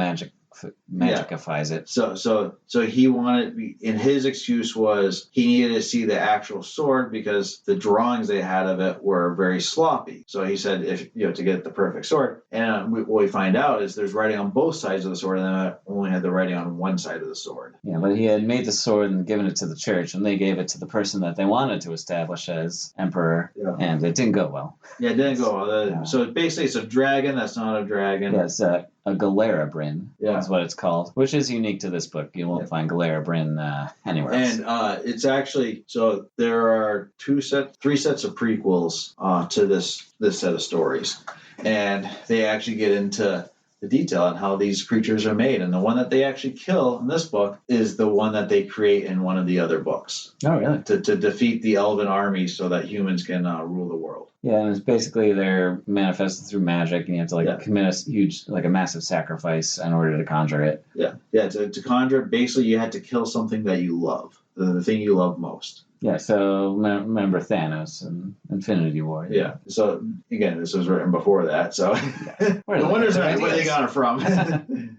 magicifies it. So he wanted, and his excuse was he needed to see the actual sword because the drawings they had of it were very sloppy. So he said, if to get the perfect sword, and what we find out is there's writing on both sides of the sword, and then only had the writing on one side of the sword. Yeah, but he had made the sword and given it to the church, and they gave it to the person that they wanted to establish as emperor, and it didn't go well. Yeah, it didn't go well. So basically, it's a dragon that's not a dragon. Yeah, it's a Galerabrin. That's what it's called, which is unique to this book. You won't find Galerabrin anywhere else. And it's actually, so there are 3 sets of prequels to this set of stories, and they actually get into the detail on how these creatures are made. And the one that they actually kill in this book is the one that they create in one of the other books. Oh, really? To defeat the elven army so that humans can rule the world. Yeah, and it's basically they're manifested through magic, and you have to commit a massive sacrifice in order to conjure it. Yeah. To conjure, basically, you had to kill something that you love, the thing you love most. Yeah, so remember Thanos and Infinity War. Yeah. So again, this was written before that, so no wonder where they got it from.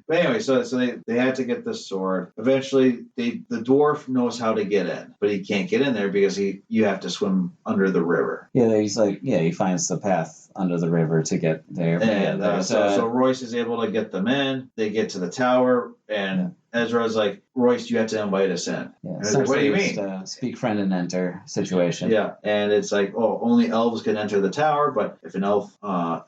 But anyway, so they had to get this sword. Eventually, the dwarf knows how to get in, but he can't get in there because you have to swim under the river. Yeah, he finds the path under the river to get there. And so Royce is able to get them in. They get to the tower, and Ezra's like, Royce, you have to invite us in. Yeah, like, what do you mean? Speak friend and enter situation. Yeah, and it's like, only elves can enter the tower, but if an elf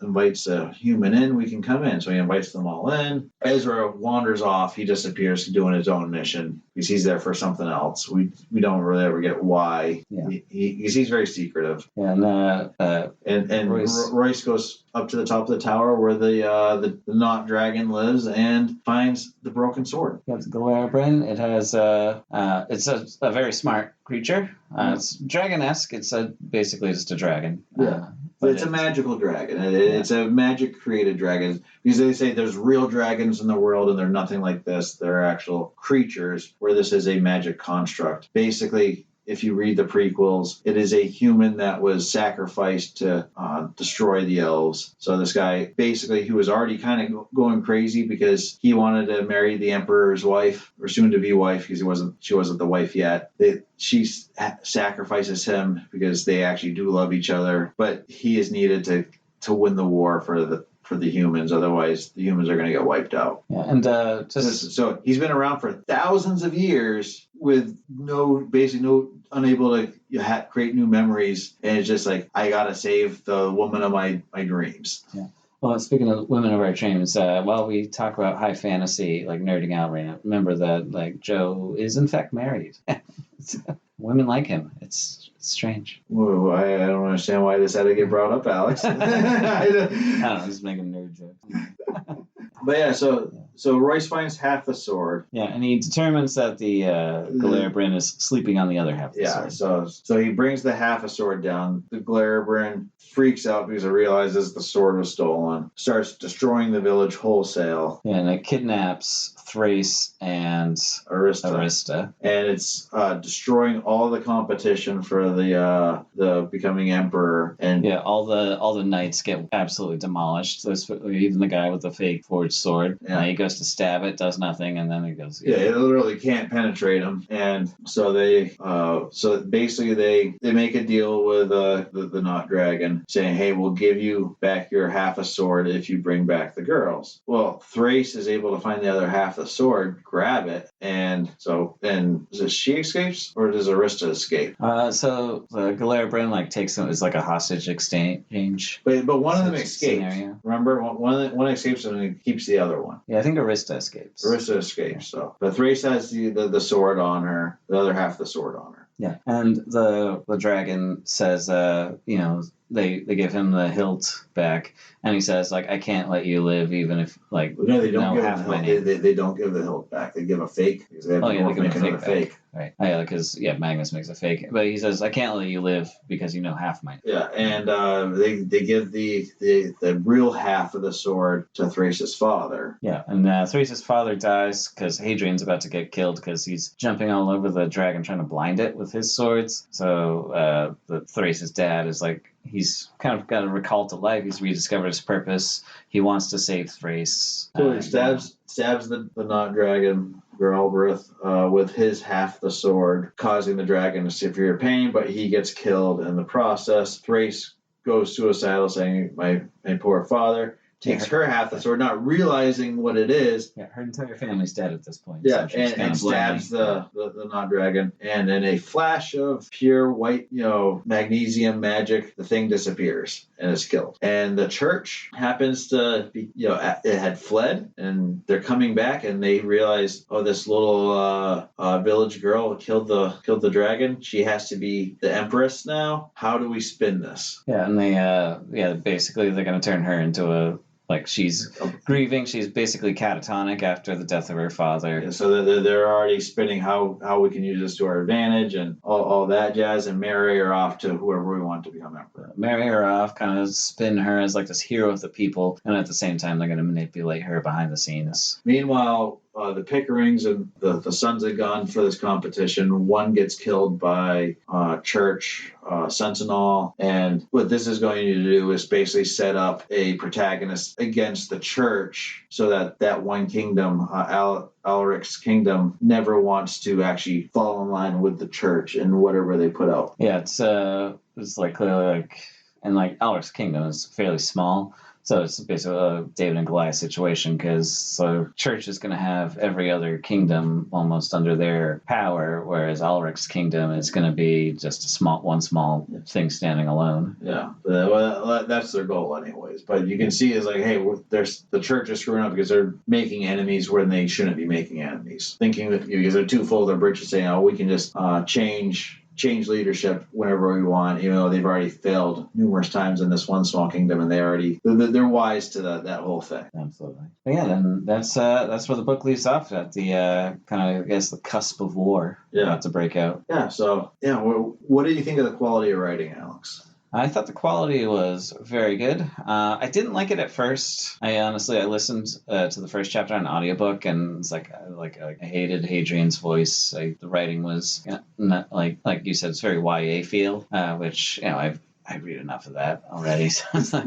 invites a human in, we can come in. So he invites them all in. Ezra wanders off. He disappears doing his own mission because he's there for something else. We don't really ever get why. Yeah. He's very secretive. Yeah, and Royce goes up to the top of the tower where the not dragon lives and finds the broken sword. You have the Galera. It has it's a very smart creature. It's dragon-esque. It's basically just a dragon. Yeah. But it's a magical dragon. It's a magic created dragon. Because they say there's real dragons in the world and they're nothing like this. They're actual creatures where this is a magic construct. Basically, if you read the prequels, it is a human that was sacrificed to destroy the elves. So this guy, basically, he was already kind of going crazy because he wanted to marry the emperor's wife, or soon-to-be wife, because she wasn't the wife yet. She sacrifices him because they actually do love each other, but he is needed to win the war for the humans. Otherwise, the humans are going to get wiped out. Yeah, and so he's been around for thousands of years with unable to create new memories, and it's just like, I gotta save the woman of my dreams. Yeah. Well, speaking of women of our dreams, while we talk about high fantasy, like nerding out right now, remember that like Joe is in fact married. Women like him. It's strange. Whoa, I don't understand why this had to get brought up, Alex. I don't know. I'm just making nerd jokes. But yeah, so Royce finds half the sword. Yeah, and he determines that the Galera is sleeping on the other half of the sword. So he brings the half a sword down. The Galera freaks out because it realizes the sword was stolen. Starts destroying the village wholesale. Yeah, and it kidnaps Thrace and Arista. And it's destroying all the competition for the becoming emperor. And yeah, all the knights get absolutely demolished. Even the guy with the fake forged sword. Yeah. He goes to stab it, does nothing, and then he goes. Yeah, it literally can't penetrate him. And so basically they make a deal with the Not Dragon, saying, hey, we'll give you back your half a sword if you bring back the girls. Well, Thrace is able to find the other half of the sword, grab it, and does she escapes or does Arista escape? So the Galera takes him as like a hostage exchange. But one of them escapes. Scenario. Remember, one escapes and he keeps the other one. Yeah, I think Arista escapes. So, but Thrace has the sword on her, the other half of the sword on her. Yeah, and the dragon says, they give him the hilt back, and he says, like, I can't let you live even if, like, no, they don't give half my name. They don't give the hilt back. They give a fake. Because they have they give another fake. Right. Oh, yeah, because, Magnus makes a fake. But he says, I can't let you live because you know half my name. Yeah, and they give the real half of the sword to Thrace's father. Yeah, and Thrace's father dies because Hadrian's about to get killed because he's jumping all over the dragon trying to blind it with his swords. So Thrace's dad is like, he's kind of got a recall to life. He's rediscovered his purpose. He wants to save Thrace. So he stabs the Not Dragon, Geralbrith, with his half the sword, causing the dragon severe pain, but he gets killed in the process. Thrace goes suicidal, saying, my poor father. Takes her half the sword, not realizing what it is. Yeah, her entire family's dead at this point. Yeah, so and stabs the Not Dragon. And in a flash of pure white, magnesium magic, the thing disappears and is killed. And the church happens to be, it had fled, and they're coming back, and they realize, this little village girl killed the dragon. She has to be the empress now. How do we spin this? Yeah, and they, basically they're going to turn her into she's grieving. She's basically catatonic after the death of her father. Yeah, so they're already spinning how we can use this to our advantage and all that jazz, and marry her off to whoever we want to become emperor. Marry her off, kind of spin her as like this hero of the people, and at the same time they're going to manipulate her behind the scenes. Meanwhile, the Pickerings and the sons of Gun for this competition, one gets killed by church sentinel, and what this is going to do is basically set up a protagonist against the church, so that one kingdom, Alaric's kingdom, never wants to actually fall in line with the church and whatever they put out. Yeah, it's like clearly and Alaric's kingdom is fairly small. So it's basically a David and Goliath situation, because the church is going to have every other kingdom almost under their power, whereas Alaric's kingdom is going to be just one small thing standing alone. Yeah, well, that's their goal anyways. But you can see it's like, hey, the church is screwing up because they're making enemies when they shouldn't be making enemies. Thinking that because they're too full of their britches, saying, we can just change change leadership whenever we want, even though they've already failed numerous times in this one small kingdom, and they're wise to that whole thing. Absolutely. But yeah, then that's where the book leaves off at the kind of, I guess, the cusp of war about to break out. Yeah. So what do you think of the quality of writing, Alex? I thought the quality was very good. I didn't like it at first. I listened to the first chapter on audiobook, and it's like I hated Hadrian's voice. The writing was not like you said, it's very YA feel, which I read enough of that already.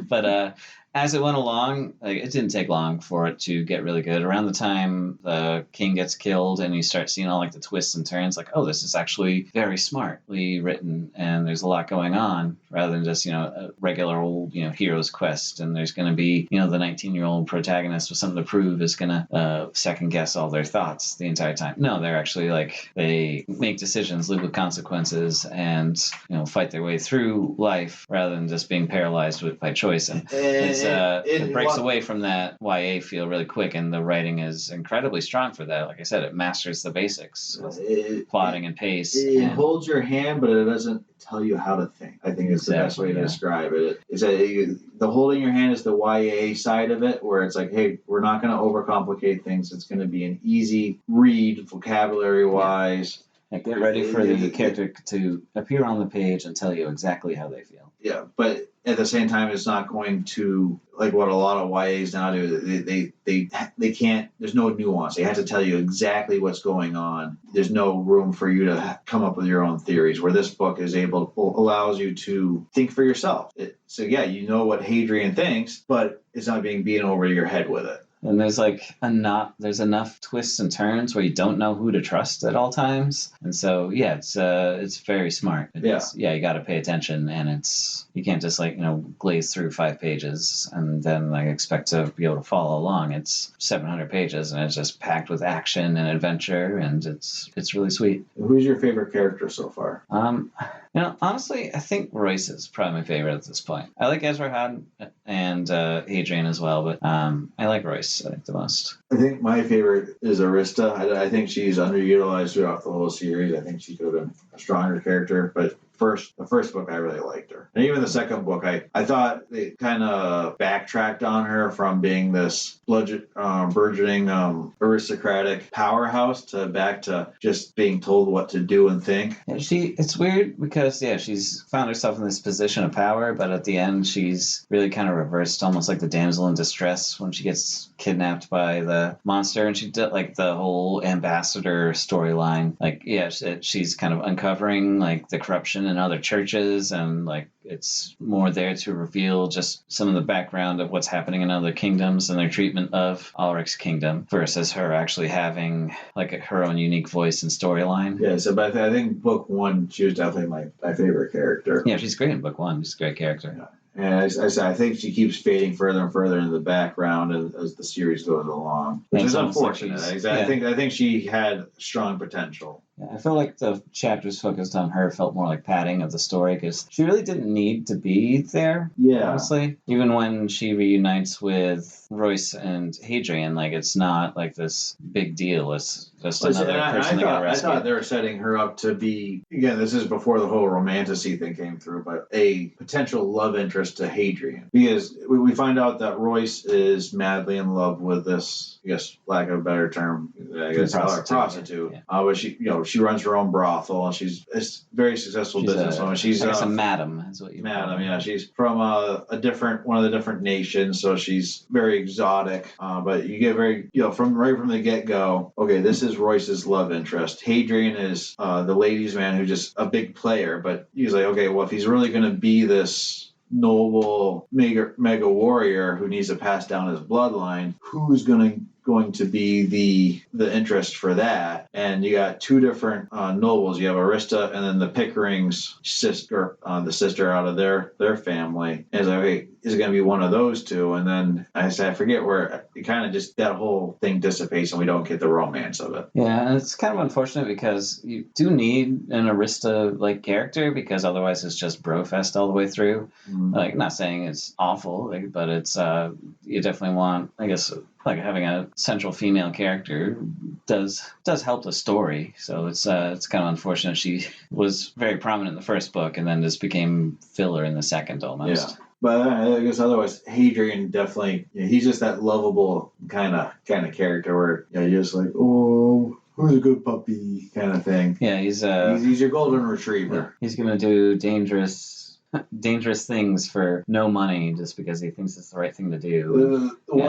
But as it went along, it didn't take long for it to get really good. Around the time the king gets killed and you start seeing all the twists and turns, this is actually very smartly written, and there's a lot going on rather than just, a regular old, hero's quest. And there's going to be, the 19-year-old protagonist with something to prove is going to second guess all their thoughts the entire time. No, they're actually they make decisions, live with consequences, and, fight their way through life rather than just being paralyzed by choice. And it breaks away from that YA feel really quick, and the writing is incredibly strong for that. Like I said, it masters the basics with plotting and pace. It holds your hand, but it doesn't tell you how to think. I think it's the best way to describe it. Is that the holding your hand is the YA side of it, where it's hey, we're not going to overcomplicate things. It's going to be an easy read, vocabulary-wise. Yeah, get ready for the character to appear on the page and tell you exactly how they feel. Yeah, but at the same time, it's not going to, what a lot of YAs now do. They can't, there's no nuance. They have to tell you exactly what's going on. There's no room for you to come up with your own theories, where this book allows you to think for yourself. So you know what Hadrian thinks, but it's not being beaten over your head with it. And there's there's enough twists and turns where you don't know who to trust at all times. And so, it's very smart. You got to pay attention, and you can't just glaze through 5 pages and then expect to be able to follow along. It's 700 pages, and it's just packed with action and adventure, and it's really sweet. Who's your favorite character so far? Honestly, I think Royce is probably my favorite at this point. I like Ezrahad and Hadrian as well, but I like Royce, I think, the most. I think my favorite is Arista. I think she's underutilized throughout the whole series. I think she could have been a stronger character, but the first book, I really liked her. And even the second book, I thought they kind of backtracked on her from being this burgeoning aristocratic powerhouse back to just being told what to do and think. Yeah, it's weird because, she's found herself in this position of power, but at the end, she's really kind of reversed, almost like the damsel in distress when she gets kidnapped by the monster. And she did the whole ambassador storyline. She's kind of uncovering the corruption in other churches, and it's more there to reveal just some of the background of what's happening in other kingdoms and their treatment of Ulrich's kingdom versus her actually having her own unique voice and storyline. Yeah, so but I think book 1, she was definitely my favorite character. Yeah, she's great in book 1. She's a great character. Yeah. And as I said, I think she keeps fading further and further into the background as the series goes along, which is unfortunate. I think she had strong potential. Yeah, I feel like the chapters focused on her felt more like padding of the story because she really didn't need to be there. Yeah, honestly, even when she reunites with Royce and Hadrian, it's not this big deal. It's just another person that got rescued. I thought they were setting her up to be, again, this is before the whole romantasy thing came through, but a potential love interest to Hadrian, because we find out that Royce is madly in love with this, I guess, lack of a better term, prostitute. Yeah. But she runs her own brothel, and she's a very successful businesswoman. She's a madam, is what you madam. Yeah, she's from one of the different nations, so she's very exotic. But you get very, from the get go. Okay, this is Royce's love interest. Hadrian is the ladies' man who's just a big player, but he's okay, well, if he's really going to be this noble mega warrior who needs to pass down his bloodline, who's going to be the interest for that? And you got 2 different nobles. You have Arista and then the Pickering's sister, the sister out of their family. And it's okay, is it going to be one of those 2? And then I forget where it kind of just, that whole thing dissipates and we don't get the romance of it. Yeah, and it's kind of unfortunate because you do need an Arista character, because otherwise it's just brofest all the way through. Mm-hmm. Not saying it's awful, but it's you definitely want, I guess, like having a central female character does help the story. So it's kind of unfortunate she was very prominent in the first book and then just became filler in the second almost. Yeah. But I guess otherwise, Hadrian definitely, he's just that lovable kind of character where you're just like, oh, who's a good puppy kind of thing. Yeah, he's your golden retriever. Yeah, he's gonna do dangerous things for no money just because he thinks it's the right thing to do. The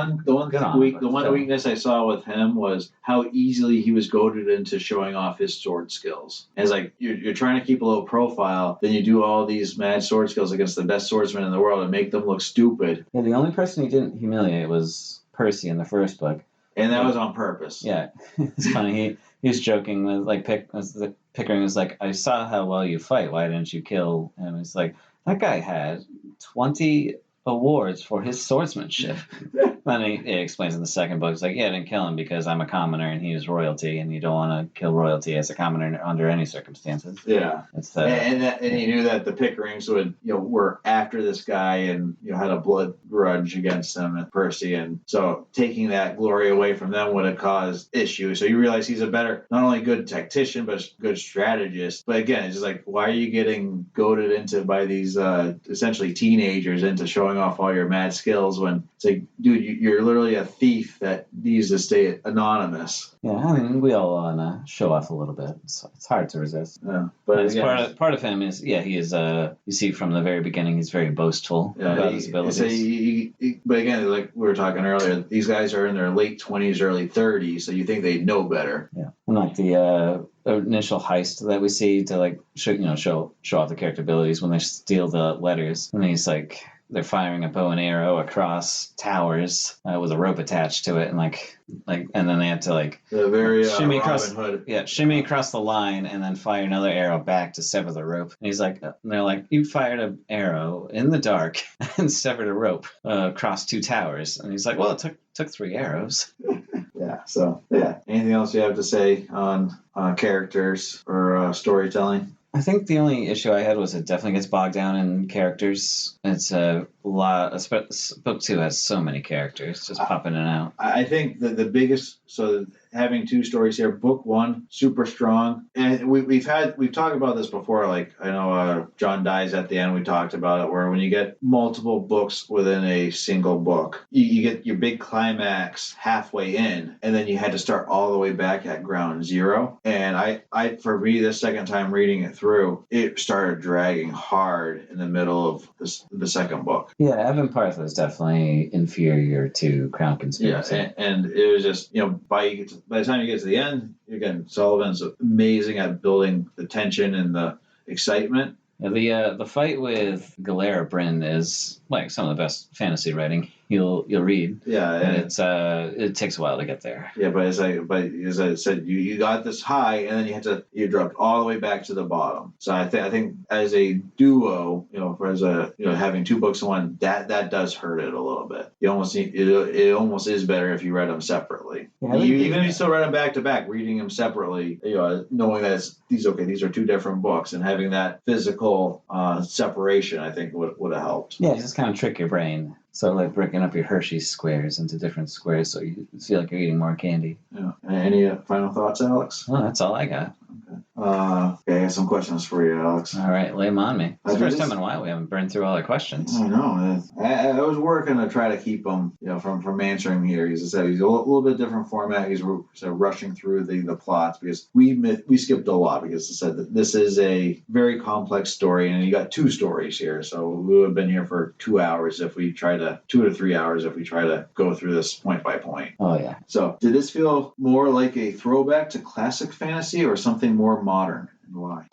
one weakness I saw with him was how easily he was goaded into showing off his sword skills. And it's like you're trying to keep a low profile, then you do all these mad sword skills against the best swordsman in the world and make them look stupid. Yeah, the only person he didn't humiliate was Percy in the first book. And that was on purpose. Yeah, it's funny. He was joking with Pickering was like, I saw how well you fight. Why didn't you kill him? It's like, that guy had 20 awards for his swordsmanship. Then he explains in the second book, it's like, yeah, I didn't kill him because I'm a commoner and he was royalty, and you don't want to kill royalty as a commoner under any circumstances. Yeah, and he knew that the Pickerings would, were after this guy and had a blood grudge against him and Percy, and so taking that glory away from them would have caused issues. So you realize he's a better, not only good tactician but good strategist. But again, it's just like, why are you getting goaded into by these essentially teenagers into showing off all your mad skills when it's like, dude, you're literally a thief that needs to stay anonymous. Yeah, I mean, we all want to show off a little bit. It's hard to resist. Yeah, but again, part of him is, he is, you see from the very beginning, he's very boastful about his abilities. But again, like we were talking earlier, these guys are in their late 20s, early 30s, so you think they'd know better. Yeah, and like the initial heist that we see to show off the character abilities when they steal the letters, and he's like, they're firing a bow and arrow across towers with a rope attached to it, and and then they have to shimmy across Hood. Yeah, shimmy across the line and then fire another arrow back to sever the rope. And he's like, and they're like, you fired an arrow in the dark and severed a rope across 2 towers. And he's like, well, it took 3 arrows. Yeah. So yeah. Anything else you have to say on characters or storytelling? I think the only issue I had was it definitely gets bogged down in characters. It's a lot. Book 2 has so many characters just popping in and out. I think that the biggest, so having 2 stories here, book 1 super strong, and we've talked about this before. Like, I know John dies at the end. We talked about it, where when you get multiple books within a single book, you get your big climax halfway in, and then you had to start all the way back at ground zero. And I for me, the second time reading it through, it started dragging hard in the middle of the second book. Yeah, Evan Parth is definitely inferior to Crown Conspiracy. Yeah, and it was just, by the time you get to the end, again, Sullivan's amazing at building the tension and the excitement. Yeah, the fight with Galera Bryn is like some of the best fantasy writing you'll read. Yeah, and it takes a while to get there. Yeah, but as I said, you got this high, and then you dropped all the way back to the bottom. So I think as a duo, having 2 books in one, that does hurt it a little bit. It almost is better if you read them separately. Yeah, even if you still read them back to back, reading them separately, knowing that these are 2 different books, and having that physical separation, I think would have helped. Yeah, just kind of trick your brain. So like breaking up your Hershey's squares into different squares so you feel like you're eating more candy. Yeah. Any final thoughts, Alex? Oh, that's all I got. Okay, I have some questions for you, Alex. All right, lay them on me. It's the first time in a while we haven't burned through all our questions. I know. I was working to try to keep them, from answering here. As I said, he's a little bit different format. He's rushing through the plots because we skipped a lot because I said that this is a very complex story, and you got 2 stories here. So we would have been here for 2 hours if we try to 2 to 3 hours if we try to go through this point by point. Oh yeah. So did this feel more like a throwback to classic fantasy or something more modern, and why?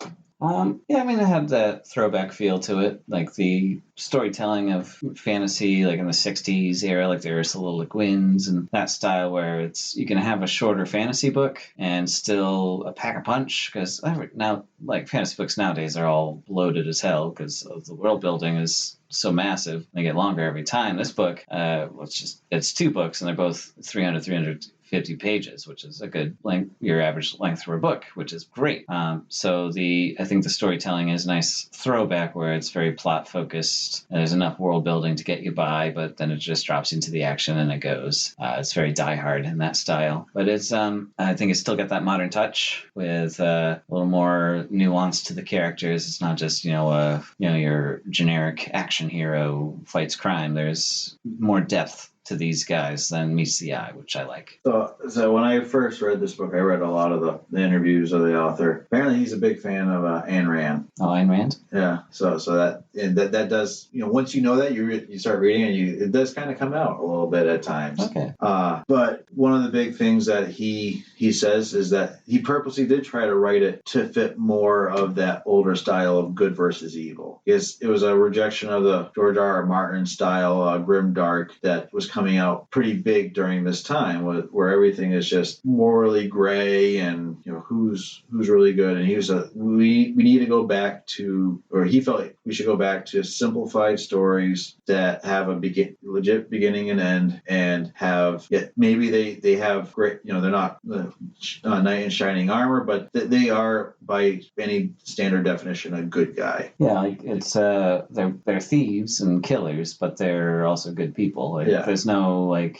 Yeah, I mean, it had that throwback feel to it, like the storytelling of fantasy, like in the 60s era, like the Ursula Le Guins and that style where you can have a shorter fantasy book and still pack a punch, because now, like, fantasy books nowadays are all loaded as hell because the world building is so massive. They get longer every time. This book, it's 2 books, and they're both 300, 350 50 pages, which is a good length, your average length for a book, which is great. So I think the storytelling is a nice throwback where it's very plot focused. There's enough world building to get you by, but then it just drops into the action and it goes. It's very Die Hard in that style, but it's I think it's still got that modern touch with a little more nuance to the characters. It's not just your generic action hero fights crime. There's more depth to these guys than meets the eye, which I like. So when I first read this book, I read a lot of the interviews of the author. Apparently, he's a big fan of Ayn Rand. Oh, Ayn Rand? Yeah. So that does, once you know that, you start reading and it does kind of come out a little bit at times. Okay. But one of the big things that he says is that he purposely did try to write it to fit more of that older style of good versus evil. It was a rejection of the George R.R. Martin style, grim dark, that was coming out pretty big during this time, where everything is just morally gray and who's really good. And he was we need to go back to, or he felt like we should go back to simplified stories that have a legit beginning and end, and have maybe they have great, they're not knight in shining armor, but they are by any standard definition a good guy. Yeah, like it's they're thieves and killers, but they're also good people. There's no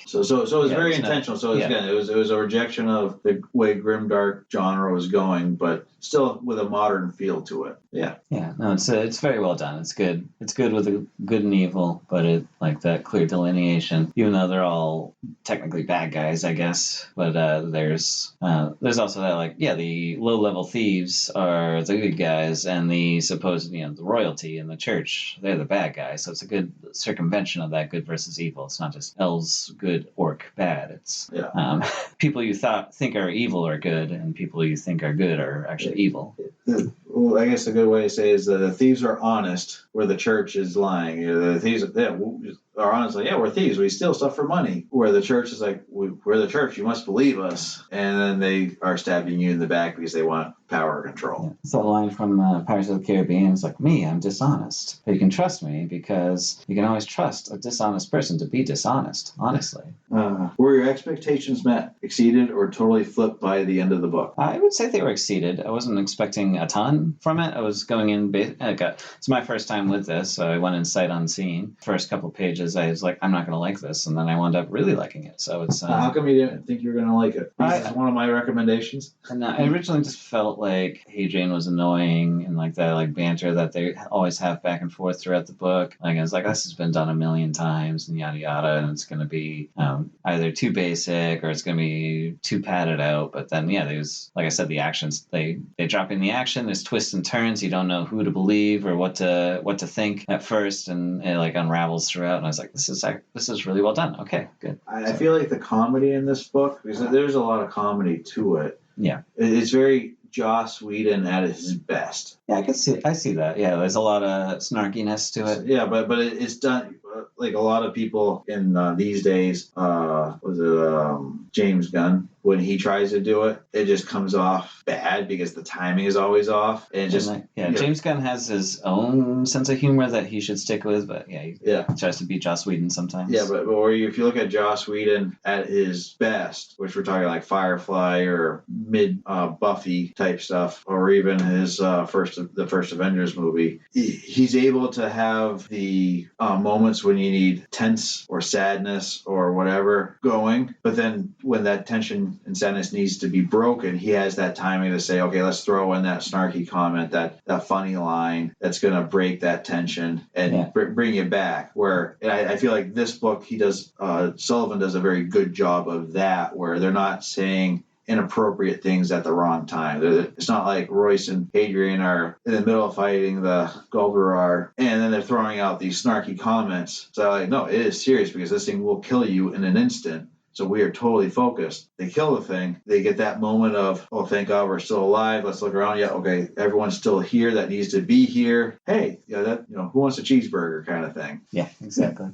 so it was very intentional. Again, it was a rejection of the way grimdark genre was going, but still with a modern feel to it. Yeah. No, it's very well done. It's good. It's good with the good and evil, but it like that clear delineation. Even though they're all technically bad guys, I guess. But there's also that the low level thieves are the good guys, and the supposed the royalty in the church, they're the bad guys. So it's a good circumvention of that good versus evil. It's not just elves good, orc bad. It's people you think are evil are good, and people you think are good are actually evil. Well, I guess a good way to say is that the thieves are honest, where the church is lying. The thieves are honest, we're thieves. We steal stuff for money. Where the church is like, we're the church. You must believe us. And then they are stabbing you in the back because they want power control. Yeah. It's that line from Pirates of the Caribbean. It's like, me, I'm dishonest. But you can trust me because you can always trust a dishonest person to be dishonest, honestly. Were your expectations met, exceeded, or totally flipped by the end of the book? I would say they were exceeded. I wasn't expecting a ton from it. I was going in, it's my first time with this, so I went in sight unseen. First couple pages, I was like, I'm not going to like this, and then I wound up really liking it. So it's... how come you didn't think you were going to like it? This is one of my recommendations. And I originally just felt like Hadrian was annoying, and that banter that they always have back and forth throughout the book. I was like, this has been done a million times, and yada yada, and it's going to be either too basic or it's going to be too padded out. But then, there's, like I said, the actions, they drop in the action. There's twists and turns. You don't know who to believe or what to think at first, and it unravels throughout. And I was like, this is really well done. Okay, good. I feel like the comedy in this book, because there's a lot of comedy to it. Yeah, it's very Joss Whedon at his best. Yeah, I see that. Yeah, there's a lot of snarkiness to it. Yeah, but it's done like a lot of people in these days. James Gunn? When he tries to do it, it just comes off bad because the timing is always off. And James Gunn has his own sense of humor that he should stick with, but he tries to be Joss Whedon sometimes. Yeah, but if you look at Joss Whedon at his best, which we're talking like Firefly or mid Buffy type stuff, or even his the first Avengers movie, he's able to have the moments when you need tense or sadness or whatever going, but then when that tension and sadness needs to be broken, he has that timing to say, okay, let's throw in that snarky comment, that funny line that's going to break that tension and bring you back. Where I feel like this book, Sullivan does a very good job of that, where they're not saying inappropriate things at the wrong time. It's not like Royce and Hadrian are in the middle of fighting the Goldarar and then they're throwing out these snarky comments. So no, it is serious because this thing will kill you in an instant. So we are totally focused. They kill the thing. They get that moment of, oh, thank God we're still alive. Let's look around. Yeah, okay, everyone's still here that needs to be here. Hey, who wants a cheeseburger kind of thing. Yeah, exactly.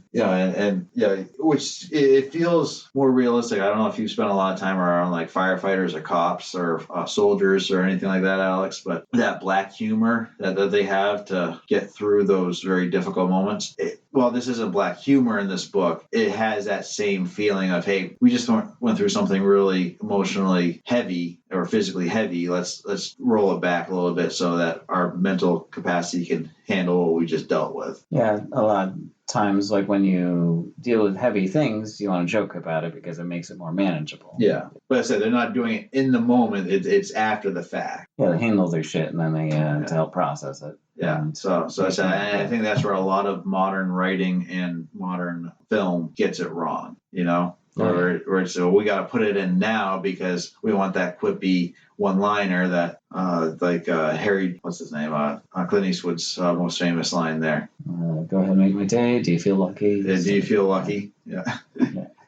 Which it feels more realistic. I don't know if you've spent a lot of time around like firefighters or cops or soldiers or anything like that, Alex, but that black humor that they have to get through those very difficult moments, while this isn't black humor in this book, it has that same feeling of, hey, we just went through something really emotionally heavy or physically heavy. Let's roll it back a little bit so that our mental capacity can handle what we just dealt with. Yeah, a lot of times, like when you deal with heavy things, you want to joke about it because it makes it more manageable. Yeah, but I said they're not doing it in the moment. It's after the fact. Yeah, they handle their shit and then they to help process it. Yeah, so I said I think that's where a lot of modern writing and modern film gets it wrong. Where it's we got to put it in now because we want that quippy one-liner that Harry, what's his name, Clint Eastwood's most famous line there. Go ahead and make my day. Do you feel lucky? Do you feel lucky? Yeah.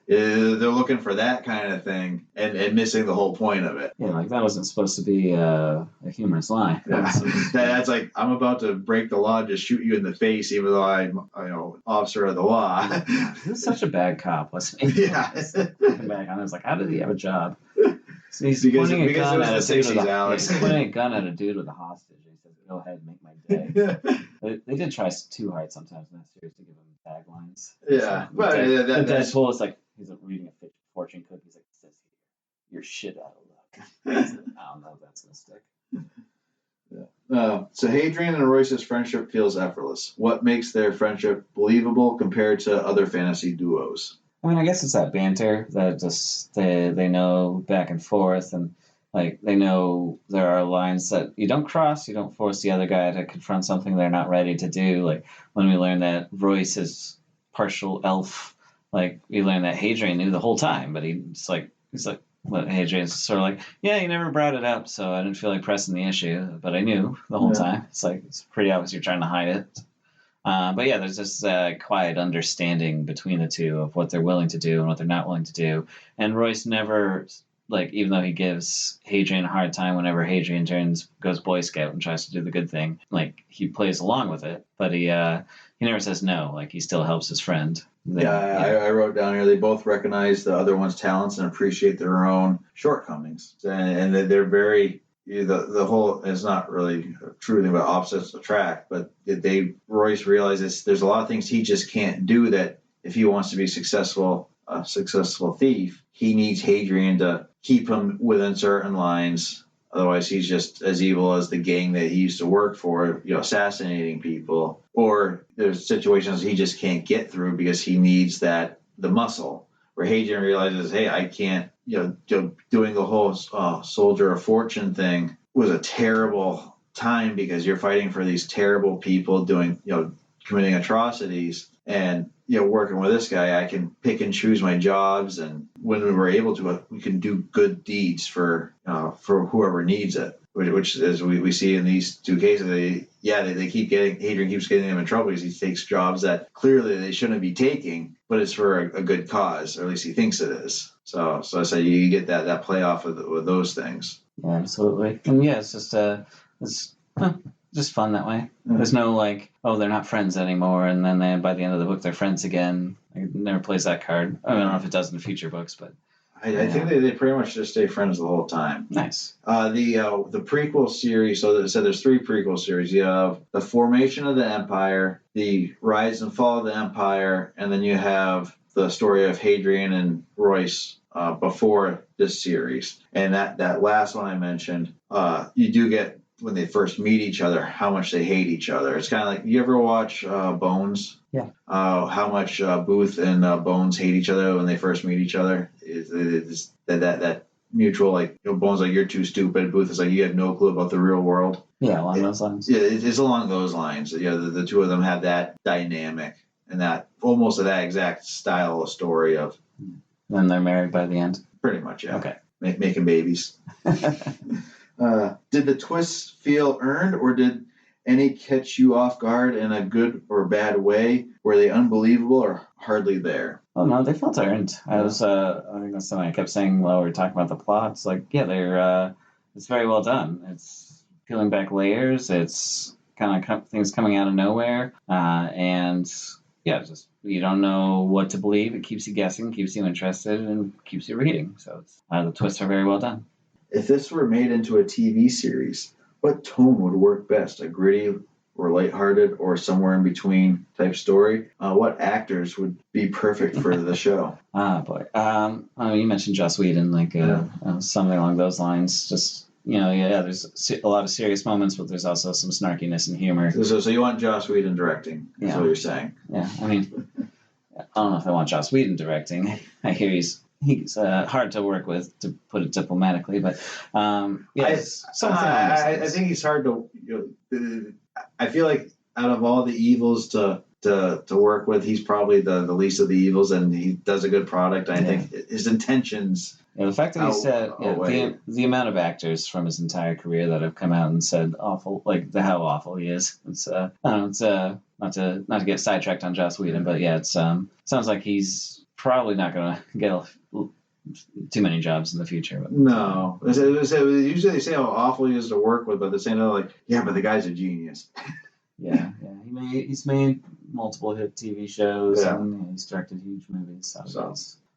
They're looking for that kind of thing and missing the whole point of it. Yeah, like that wasn't supposed to be a humorous line. Yeah. That's like, I'm about to break the law and just shoot you in the face, even though I'm officer of the law. He was such a bad cop, wasn't he? Yeah. Looking back on it, I was like, how did he have a job? So he's because pointing a it gun was at the a dude 60s, Alex. He's pointing a gun at a dude with a hostage. He says, "Go ahead, make my day." They did try too hard sometimes in that series to give him taglines. Yeah, but that's Deadpool is like, he's reading a fortune cookie. He's like, it says here, you're shit out of luck. I don't know if that's gonna stick. Yeah. So Hadrian and Royce's friendship feels effortless. What makes their friendship believable compared to other fantasy duos? I mean, I guess it's that banter that just they know back and forth, and like they know there are lines that you don't cross. You don't force the other guy to confront something they're not ready to do. Like when we learn that Royce is partial elf, like we learned that Hadrian knew the whole time, but he's like, what, Hadrian's sort of like, yeah, you never brought it up, so I didn't feel like pressing the issue, but I knew the whole time. It's like, it's pretty obvious you're trying to hide it. But yeah, there's this quiet understanding between the two of what they're willing to do and what they're not willing to do. And Royce never, like, even though he gives Hadrian a hard time whenever Hadrian goes Boy Scout and tries to do the good thing, like, he plays along with it, but he never says no. Like, he still helps his friend. I wrote down here, they both recognize the other one's talents and appreciate their own shortcomings. And they're very, the whole, it's not really a true thing about opposites attract, but Royce realizes there's a lot of things he just can't do, that if he wants to be a successful thief, he needs Hadrian to keep him within certain lines. Otherwise, he's just as evil as the gang that he used to work for, assassinating people. Or there's situations he just can't get through because he needs the muscle. Where Hadrian realizes, hey, I can't, doing the whole soldier of fortune thing was a terrible time because you're fighting for these terrible people doing, committing atrocities. And, working with this guy, I can pick and choose my jobs. And when we were able to, we can do good deeds for whoever needs it, which as we see in these two cases, Hadrian keeps getting them in trouble because he takes jobs that clearly they shouldn't be taking, but it's for a good cause, or at least he thinks it is. So I say you get that play off with those things. Yeah, absolutely. And yeah, it's just just fun that way. Mm-hmm. There's no like, oh, they're not friends anymore, and then by the end of the book they're friends again. It never plays that card. I don't know if it does in the future books, but I think they pretty much just stay friends the whole time. Nice. The prequel series, so there's 3 prequel series. You have the formation of the Empire, the rise and fall of the Empire, and then you have the story of Hadrian and Royce before this series. And that last one I mentioned, you do get, when they first meet each other, how much they hate each other. It's kind of like, you ever watch Bones? Yeah. How much Booth and Bones hate each other when they first meet each other. It's that mutual, like, Bones like, you're too stupid. Booth is like, you have no clue about the real world. Yeah, along those lines. Yeah, it's along those lines. The two of them have that dynamic and that almost that exact style of story of. Then they're married by the end. Pretty much, yeah. Okay. Making babies. Did the twists feel earned, or did any catch you off guard in a good or bad way? Were they unbelievable or hardly there? Oh no, they felt earned. I think that's something I kept saying while we were talking about the plot. It's like, yeah, they're it's very well done. It's peeling back layers. It's kind of things coming out of nowhere, and yeah, just you don't know what to believe. It keeps you guessing, keeps you interested, and keeps you reading. So the twists are very well done. If this were made into a TV series, what tone would work best? A gritty or lighthearted or somewhere in between type story, what actors would be perfect for the show? Boy. You mentioned Joss Whedon, something along those lines. Just, there's a lot of serious moments, but there's also some snarkiness and humor. So you want Joss Whedon directing, is what you're saying? Yeah, I mean, I don't know if I want Joss Whedon directing. I hear he's hard to work with, to put it diplomatically, but I think he's hard to. I feel like out of all the evils to work with, he's probably the least of the evils, and he does a good product. I think his intentions. Yeah, the fact that he said the amount of actors from his entire career that have come out and said awful, how awful he is. It's not to get sidetracked on Joss Whedon, but yeah, it's sounds like he's probably not going to get too many jobs in the future. But. No, usually they say how awful he is to work with, but at the same time, but the guy's a genius. yeah. He's made multiple hit TV shows and he's directed huge movies.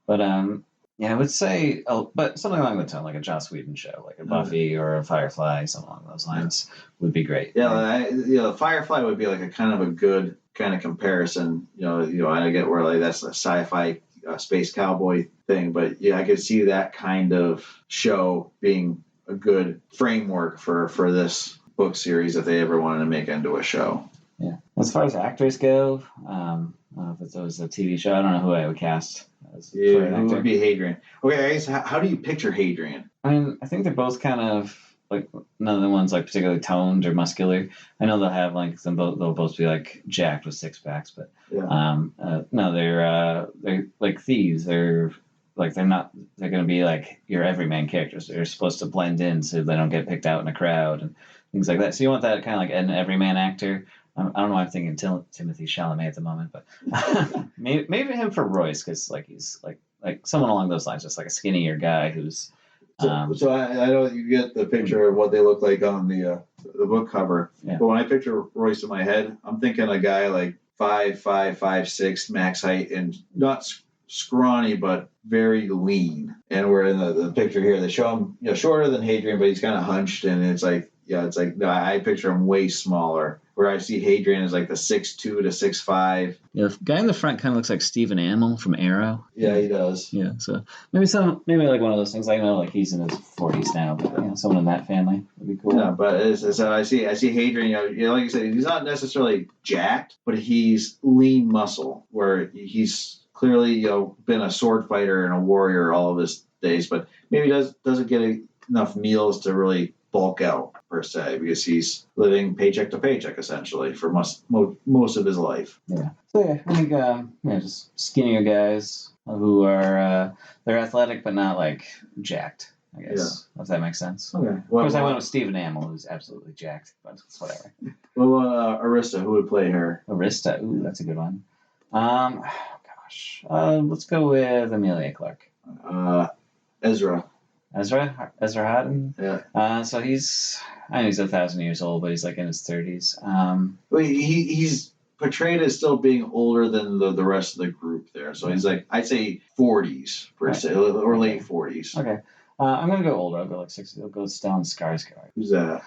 But I would say, but something along the tone, like a Joss Whedon show, like a Buffy or a Firefly, something along those lines would be great. Yeah, Firefly would be like a kind of a good kind of comparison. I get where that's a sci-fi space cowboy thing, but I could see that kind of show being a good framework for this book series if they ever wanted to make it into a show. Yeah. As far as actors go, I don't know if it was a TV show. I don't know who I would cast. Who would be Hadrian? Okay, I guess, how do you picture Hadrian? I mean, I think they're both kind of none of the ones particularly toned or muscular. I know they'll have they'll both be jacked with six packs, but no, they're like thieves. They're going to be your everyman characters. They're supposed to blend in so they don't get picked out in a crowd and things like that. So you want that kind of an everyman actor. I don't know why I'm thinking Timothy Chalamet at the moment, but maybe him for Royce, because he's someone along those lines, just a skinnier guy who's. So I know you get the picture of what they look like on the book cover, but when I picture Royce in my head, I'm thinking a guy 5'5", 5'6", max height, and not scrawny but very lean. And we're in the picture here. They show him shorter than Hadrian, but he's kind of hunched, and it's I picture him way smaller. Where I see Hadrian as the 6'2" to 6'5". Yeah, the guy in the front kind of looks like Stephen Amell from Arrow. Yeah, he does. Yeah, so maybe one of those things. I know he's in his 40s now, but someone in that family would be cool. Yeah, but so I see Hadrian. Like you said, he's not necessarily jacked, but he's lean muscle. Where he's clearly been a sword fighter and a warrior all of his days, but maybe doesn't get enough meals to really bulk out per se, because he's living paycheck to paycheck essentially for most of his life. Yeah. So I think just skinnier guys who are they're athletic but not jacked, I guess. If that makes sense. Okay. Of course, I went with Stephen Amell, who's absolutely jacked, but it's whatever. Well, Arista, who would play her? Arista, ooh, that's a good one. Let's go with Emilia Clarke. Ezra Houghton. Yeah. So he's 1,000 years old, but he's in his 30s. He's portrayed as still being older than the rest of the group there. So he's I'd say 40s per se, or late 40s. Okay. I'm gonna go older. I'll go 60. I'll go Stellan Skarsgård. Who's that?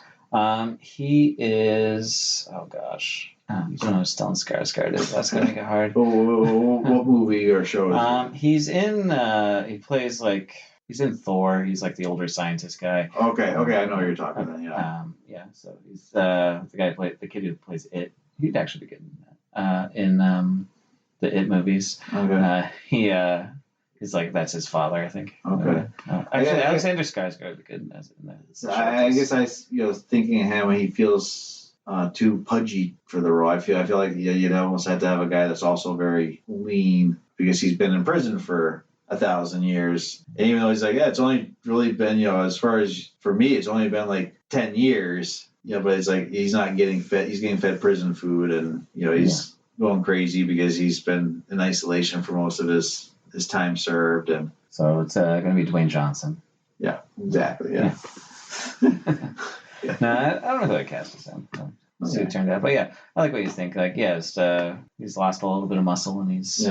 He is. Oh gosh. You don't know who Stellan Skarsgård is. That's gonna make it hard. What movie or show is it? He's in. He plays He's in Thor. He's the older scientist guy. Okay, I know what you're talking about. Yeah. So he's the kid who plays It. He'd actually be good in the It movies. Okay. He's that's his father, I think. Okay. Actually, Alexander Skarsgård would be good in that. I guess I thinking of him when he feels too pudgy for the role. I feel like you'd almost have to have a guy that's also very lean, because he's been in prison for 1,000 years. And even though he's it's only really been, as far as for me, it's only been 10 years. But it's he's not getting fed. He's getting fed prison food, and he's going crazy because he's been in isolation for most of his time served. And so it's going to be Dwayne Johnson. Yeah, exactly. Yeah. No, I don't know who I cast as him. See what it turned out. But yeah, I like what you think. He's lost a little bit of muscle, and he's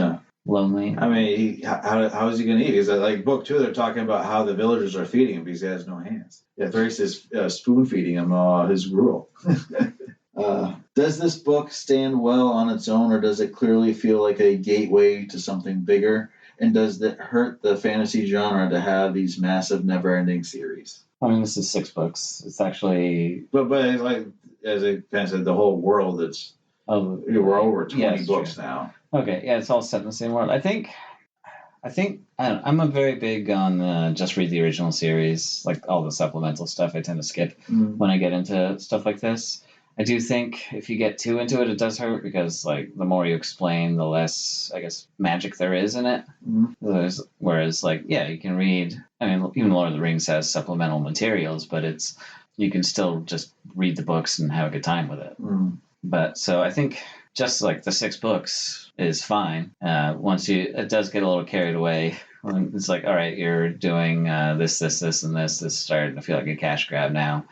lonely. I mean, how is he going to eat? Because book 2, they're talking about how the villagers are feeding him because he has no hands. Yeah, Thrace is spoon feeding him his gruel. Does this book stand well on its own, or does it clearly feel like a gateway to something bigger? And does it hurt the fantasy genre to have these massive, never-ending series? I mean, this is 6 books. It's actually... But it's like, as I kind of said, the whole world, we're over 20 books true. Now. Okay, yeah, it's all set in the same world. I think I'm a very big on just read the original series, like all the supplemental stuff I tend to skip when I get into stuff like this. I do think if you get too into it, it does hurt because like the more you explain, the less, I guess, magic there is in it. Whereas like, yeah, you can read, I mean, even Lord of the Rings has supplemental materials, but you can still just read the books and have a good time with it. But so I think just like the 6 books is fine. It does get a little carried away. It's like, all right, you're doing this, and this. This is starting to feel like a cash grab now.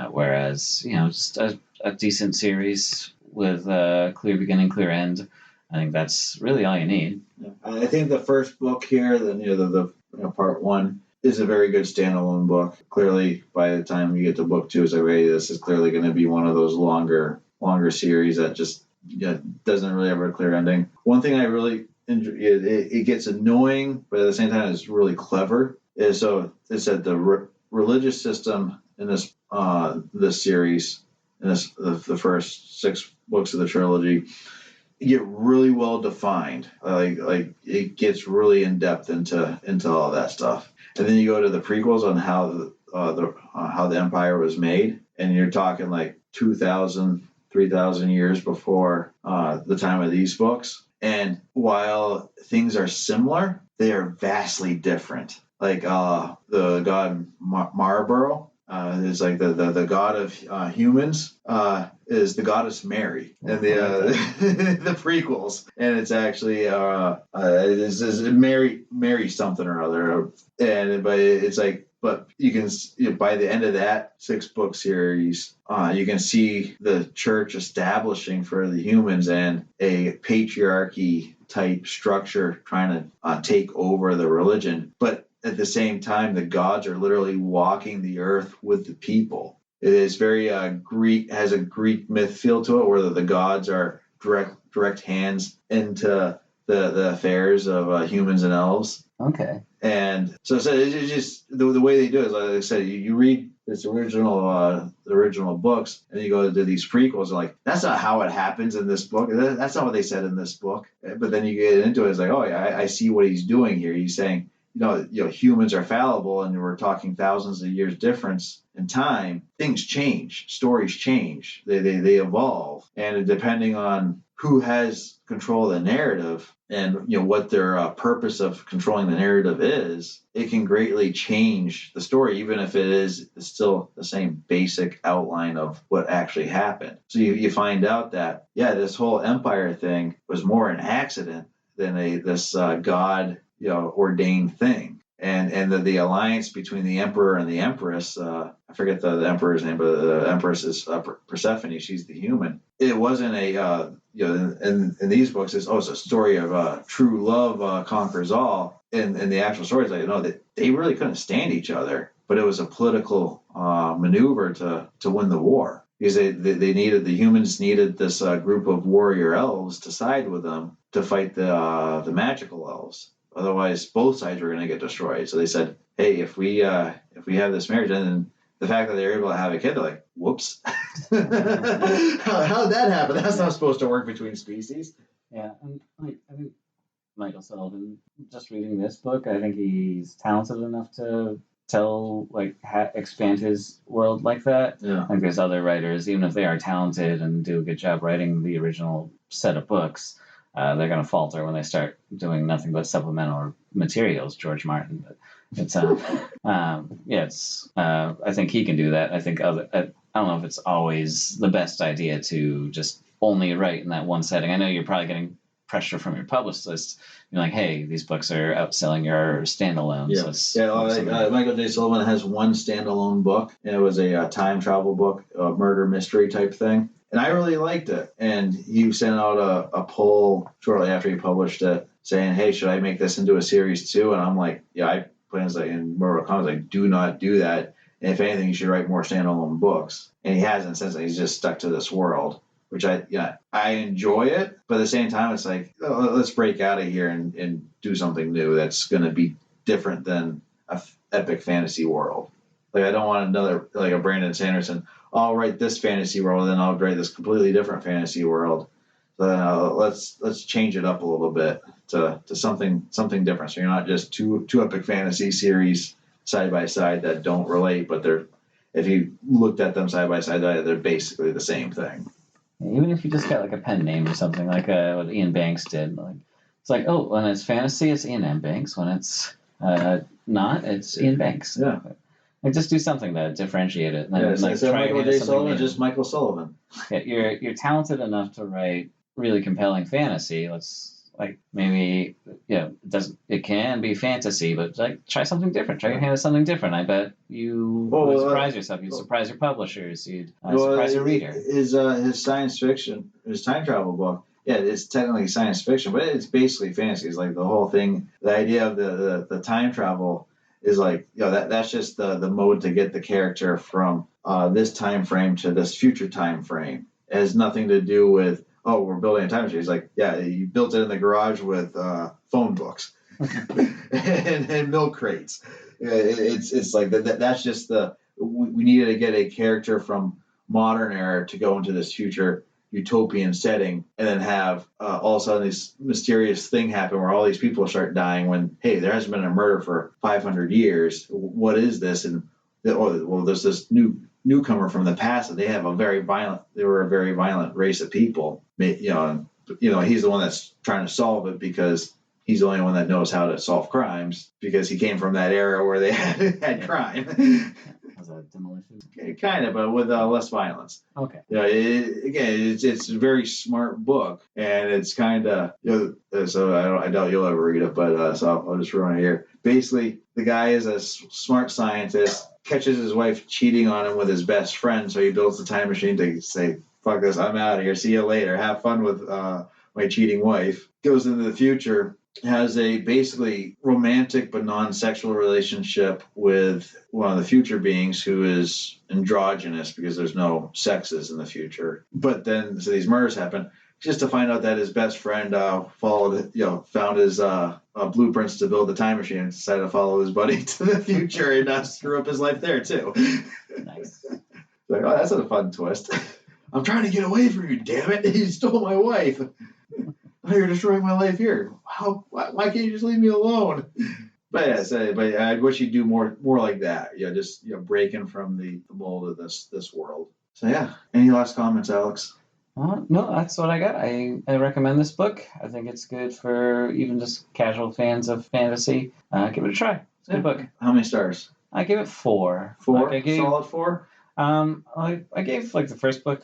Whereas, just a decent series with a clear beginning, clear end. I think that's really all you need. I think the first book here, the part 1, is a very good standalone book. Clearly, by the time you get to book 2, it's like, hey, this is clearly going to be one of those longer series that just doesn't really have a clear ending. One thing I really enjoy, it gets annoying, but at the same time, it's really clever. So it said the religious system in this series, in the first 6 books of the trilogy, get really well defined. Like it gets really in depth into all that stuff. And then you go to the prequels on how the Empire was made, and you're talking like 2,000, 3,000 years before the time of these books. And while things are similar, they are vastly different. Like the god Marlborough is like the god of humans is the goddess Mary in the prequels, and it's actually it's Mary something or other, but it's like. But you can, by the end of that 6-book series, you can see the church establishing for the humans and a patriarchy type structure trying to take over the religion. But at the same time, the gods are literally walking the earth with the people. It is very Greek, has a Greek myth feel to it, where the gods are direct hands into the affairs of humans and elves. Okay. And so it's just the way they do it is, like I said, you read this original books, and you go to these prequels, and like, that's not how it happens in this book. That's not what they said in this book. But then you get into it, it's like, oh yeah, I see what he's doing here. He's saying, humans are fallible, and we're talking thousands of years difference in time. Things change, stories change, they evolve, and depending on who has control of the narrative and what their purpose of controlling the narrative is, it can greatly change the story, even if it is still the same basic outline of what actually happened. So you find out that this whole empire thing was more an accident than this god ordained thing. And the alliance between the emperor and the empress, I forget the emperor's name, but the empress is Persephone. She's the human. It wasn't in these books, it's a story of true love conquers all. In the actual stories, they really couldn't stand each other, but it was a political maneuver to win the war, because the humans needed this group of warrior elves to side with them to fight the magical elves. Otherwise, both sides were going to get destroyed. So they said, hey, if we have this marriage, and then the fact that they're able to have a kid, they're like, whoops. How'd that happen? That's not supposed to work between species. Yeah, and I think Michael Sullivan, just reading this book, I think he's talented enough to expand his world like that. Yeah. I think there's other writers, even if they are talented and do a good job writing the original set of books, they're going to falter when they start doing nothing but supplemental materials. George Martin, but it's I think he can do that. I think I don't know if it's always the best idea to just only write in that one setting. I know you're probably getting pressure from your publicist. You're like, hey, these books are outselling your standalones. Yeah, Michael J. Sullivan has one standalone book, and it was a time travel book, a murder mystery type thing. And I really liked it. And he sent out a poll shortly after he published it saying, hey, should I make this into a series too? And I'm like, yeah, I put in in Mortal Kombat, like, do not do that. And if anything, he should write more standalone books. And he hasn't since then. He's just stuck to this world, which I enjoy it. But at the same time, it's like, let's break out of here and do something new that's going to be different than a epic fantasy world. Like, I don't want another, like a Brandon Sanderson, I'll write this fantasy world, and then I'll write this completely different fantasy world. So let's change it up a little bit to something different. So you're not just two epic fantasy series side by side that don't relate, but if you looked at them side by side, they're basically the same thing. Even if you just got like a pen name or something, like what Ian Banks did, like it's like, oh, when it's fantasy, it's Ian M. Banks. When it's not, it's Ian Banks. Yeah. Like, just do something to differentiate it. And then, instead of Michael J. Sullivan, just Michael Sullivan. Yeah, you're talented enough to write really compelling fantasy. Let's, like, maybe, it can be fantasy, but like, try something different. Try your hand at something different. I bet you would surprise yourself. You'd surprise your publishers. You'd surprise your reader. His science fiction, his time travel book. Yeah, it's technically science fiction, but it's basically fantasy. It's like the whole thing. The idea of the time travel is like, that's just the mode to get the character from this time frame to this future time frame. It has nothing to do with, we're building a time machine. It's like, you built it in the garage with phone books and milk crates. It's like that's just we needed to get a character from modern era to go into this future utopian setting, and then have all of a sudden this mysterious thing happen where all these people start dying when, hey, there hasn't been a murder for 500 years. What is this? And there's this newcomer from the past, and they were a very violent race of people. He's the one that's trying to solve it because he's the only one that knows how to solve crimes because he came from that era where they had crime. Was that Demolition? Kind of, but with less violence. Okay. It's a very smart book, and it's kind of, so I doubt you'll ever read it, but so I'll just run it here. Basically, the guy is a smart scientist, catches his wife cheating on him with his best friend, so he builds a time machine to say, fuck this, I'm out of here, see you later, have fun with my cheating wife. Goes into the future, has a basically romantic but non-sexual relationship with one of the future beings who is androgynous because there's no sexes in the future. But then, so these murders happen, just to find out that his best friend found his blueprints to build the time machine and decided to follow his buddy to the future and screw up his life there too. Nice. Like, that's a fun twist. I'm trying to get away from you, damn it! You stole my wife. Now you're destroying my life here. Why can't you just leave me alone? But I wish you'd do more like that. Just breaking from the mold of this world. So yeah. Any last comments, Alex? No, that's what I got. I recommend this book. I think it's good for even just casual fans of fantasy. Give it a try. It's a good book. How many stars? I give it 4. 4? Solid 4? I gave like the first book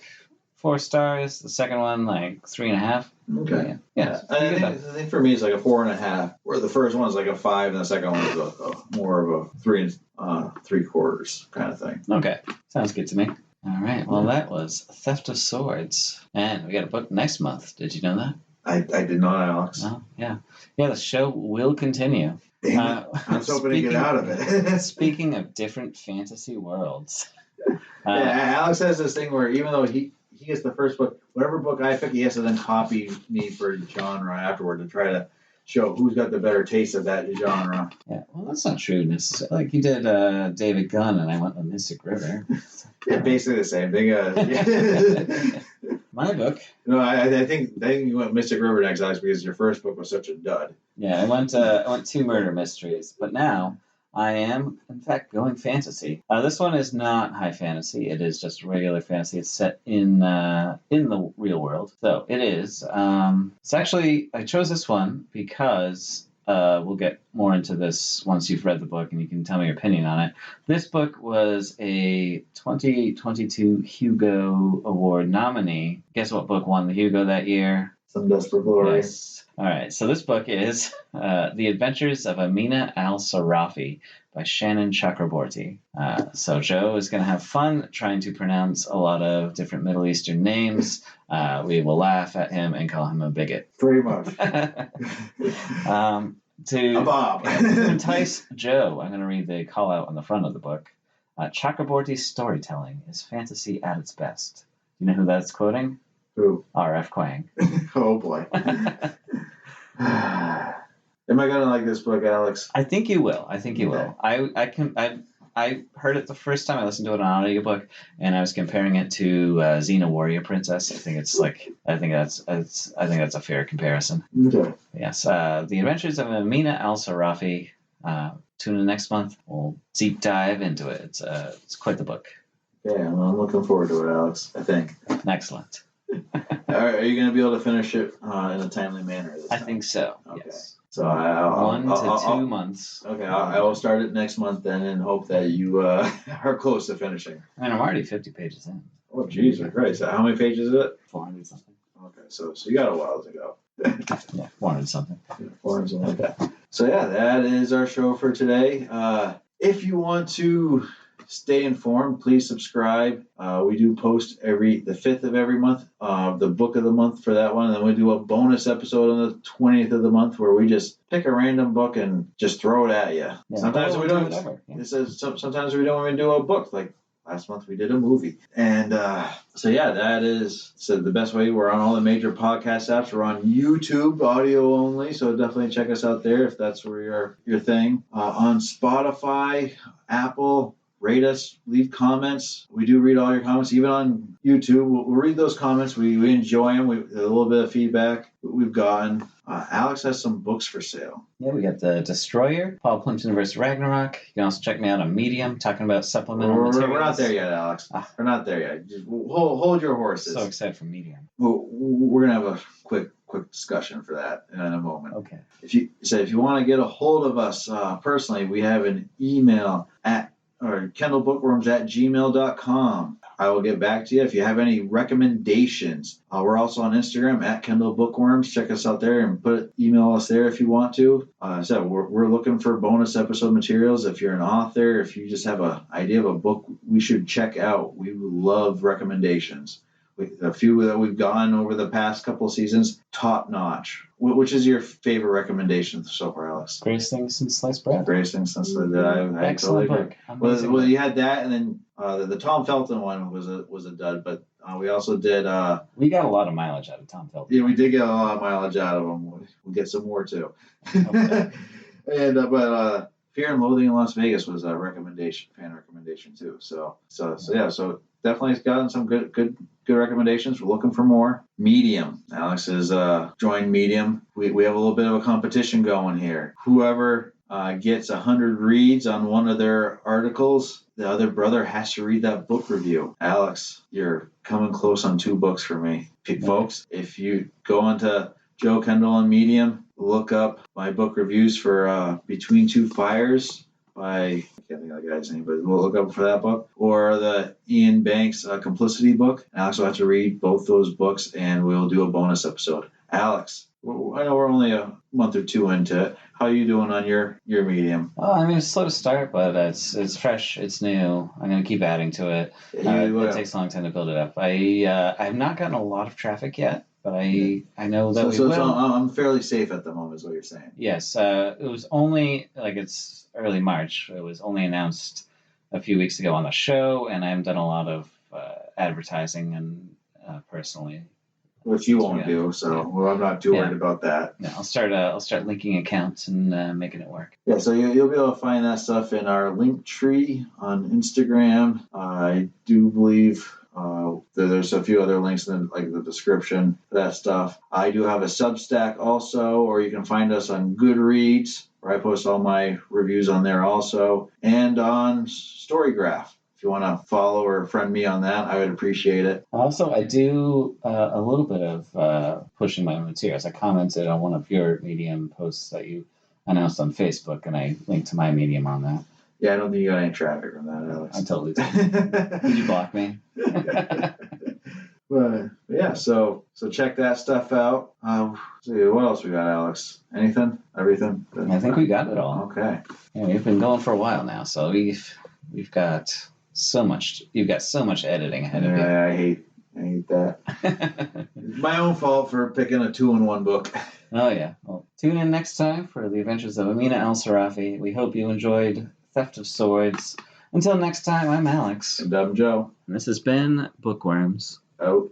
4 stars. The second one like 3.5. Okay. Yeah. I think for me it's like a 4.5. Where the first one's like a 5, and the second one is a more of a 3 3/4 kind of thing. Okay. Sounds good to me. All right. Well, that was Theft of Swords, and we got a book next month. Did you know that? I did not, Alex. Oh, yeah. The show will continue. Damn it. I was hoping to get out of it. Speaking of different fantasy worlds. Alex has this thing where even though he gets the first book, whatever book I pick, he has to then copy me for genre afterward to try to show who's got the better taste of that genre. Yeah, well, that's not true necessarily. Like, you did David Gunn, and I went with Mystic River. Basically the same thing. My book. No, I think you went Mystic River next, Alex, because your first book was such a dud. Yeah, I went 2 murder mysteries, but now I am, in fact, going fantasy. This one is not high fantasy. It is just regular fantasy. It's set in the real world. So it is. It's actually, I chose this one because we'll get more into this once you've read the book and you can tell me your opinion on it. This book was a 2022 Hugo Award nominee. Guess what book won the Hugo that year? Some Desperate Glory. Yes. All right, so this book is The Adventures of Amina Al-Sirafi by Shannon Chakraborty. So Joe is going to have fun trying to pronounce a lot of different Middle Eastern names. We will laugh at him and call him a bigot. Pretty much. To entice Joe, I'm going to read the call out on the front of the book. Chakraborty's storytelling is fantasy at its best. You know who that's quoting? Who? R.F. Kuang. Oh boy. Am I gonna like this book, Alex? I think you will. I heard it the first time I listened to it on an audiobook, and I was comparing it to Xena Warrior Princess. I think that's a fair comparison. Okay. Yes. The Adventures of Amina Al-Sirafi. Tune in next month. We'll deep dive into it. It's quite the book. Yeah, I'm looking forward to it, Alex. I think. Excellent. Are you going to be able to finish it in a timely manner this time? I think so. Okay. Yes. So 1 to 2 months. Okay, I will start it next month then, and hope that you are close to finishing. And I'm already 50 pages in. Oh, Jesus Christ! How many pages is it? 400 something. Okay, so you got a while to go. Yeah, 400 something. 400 something. Okay. So yeah, that is our show for today. If you want to stay informed, please subscribe. We do post the 5th of every month, the book of the month for that one. And then we do a bonus episode on the 20th of the month where we just pick a random book and just throw it at you. Yeah, sometimes we don't. Yeah. It says sometimes we don't even do a book. Like last month we did a movie. And so yeah, that is the best way. We're on all the major podcast apps. We're on YouTube, audio only. So definitely check us out there if that's where your thing. On Spotify, Apple. Rate us, leave comments. We do read all your comments, even on YouTube. We'll read those comments. We enjoy them. A little bit of feedback we've gotten. Alex has some books for sale. Yeah, we got The Destroyer, Paul Plimpton vs. Ragnarok. You can also check me out on Medium, talking about supplemental materials. We're not there yet, Alex. We're not there yet. Just hold your horses. So excited for Medium. We're going to have a quick discussion for that in a moment. Okay. If you want to get a hold of us personally, we have an email or KendallBookworms@gmail.com. I will get back to you. If you have any recommendations, we're also on Instagram @KendallBookworms. Check us out there and email us there if you want to. So we're looking for bonus episode materials. If you're an author, if you just have an idea of a book we should check out, we love recommendations. A few that we've gotten over the past couple of seasons, top notch. Which is your favorite recommendation so far, Alex? Greatest Thing Since Sliced Bread. Greatest Thing Since Sliced Bread. I Excellent totally agree. Well, you had that, and then the Tom Felton one was a dud. But we also did. We got a lot of mileage out of Tom Felton. Yeah, we did get a lot of mileage out of him. We'll get some more too. Okay. But Fear and Loathing in Las Vegas was a fan recommendation too. So yeah, so definitely gotten some good recommendations. We're looking for more. Medium. Alex has joined Medium. We have a little bit of a competition going here. Whoever gets 100 reads on one of their articles, the other brother has to read that book review. Alex, you're coming close on 2 books for me. Folks, if you go onto Joe Kendall on Medium, look up my book reviews for Between Two Fires by, I can't think of the guy's name, but we'll look up for that book, or the Ian Banks Complicity book. Alex will have to read both those books, and we'll do a bonus episode. Alex, I know we're only a month or 2 into it. How are you doing on your Medium? Well, I mean, it's slow to start, but it's fresh, it's new. I'm going to keep adding to it. It takes a long time to build it up. I have not gotten a lot of traffic yet, but I know that we will. So I'm fairly safe at the moment, is what you're saying. Yes. It was only, it's early March. It was only announced a few weeks ago on the show, and I haven't done a lot of advertising and personally. Which you won't do, so yeah. Well, I'm not too worried about that. Yeah, I'll start linking accounts and making it work. Yeah, so you'll be able to find that stuff in our link tree on Instagram. I do believe there's a few other links in the description for that stuff. I do have a Substack also, or you can find us on Goodreads, where I post all my reviews on there also, and on Storygraph. If you want to follow or friend me on that, I would appreciate it. Also, I do a little bit of pushing my own materials. I commented on one of your Medium posts that you announced on Facebook, and I linked to my Medium on that. Yeah, I don't think you got any traffic from that, Alex. I totally did. Did you block me? But yeah, so check that stuff out. See, what else we got, Alex? Anything? Everything? I think we got it all. Okay. Yeah, we've been going for a while now, so we've got so much. You've got so much editing ahead of you. I hate that. My own fault for picking a 2-in-1 book. Oh yeah. Well, tune in next time for the Adventures of Amina Al-Sirafi. We hope you enjoyed Theft of Swords, Until next time, I'm Alex. And I'm Joe. And this has been Bookworms. Out.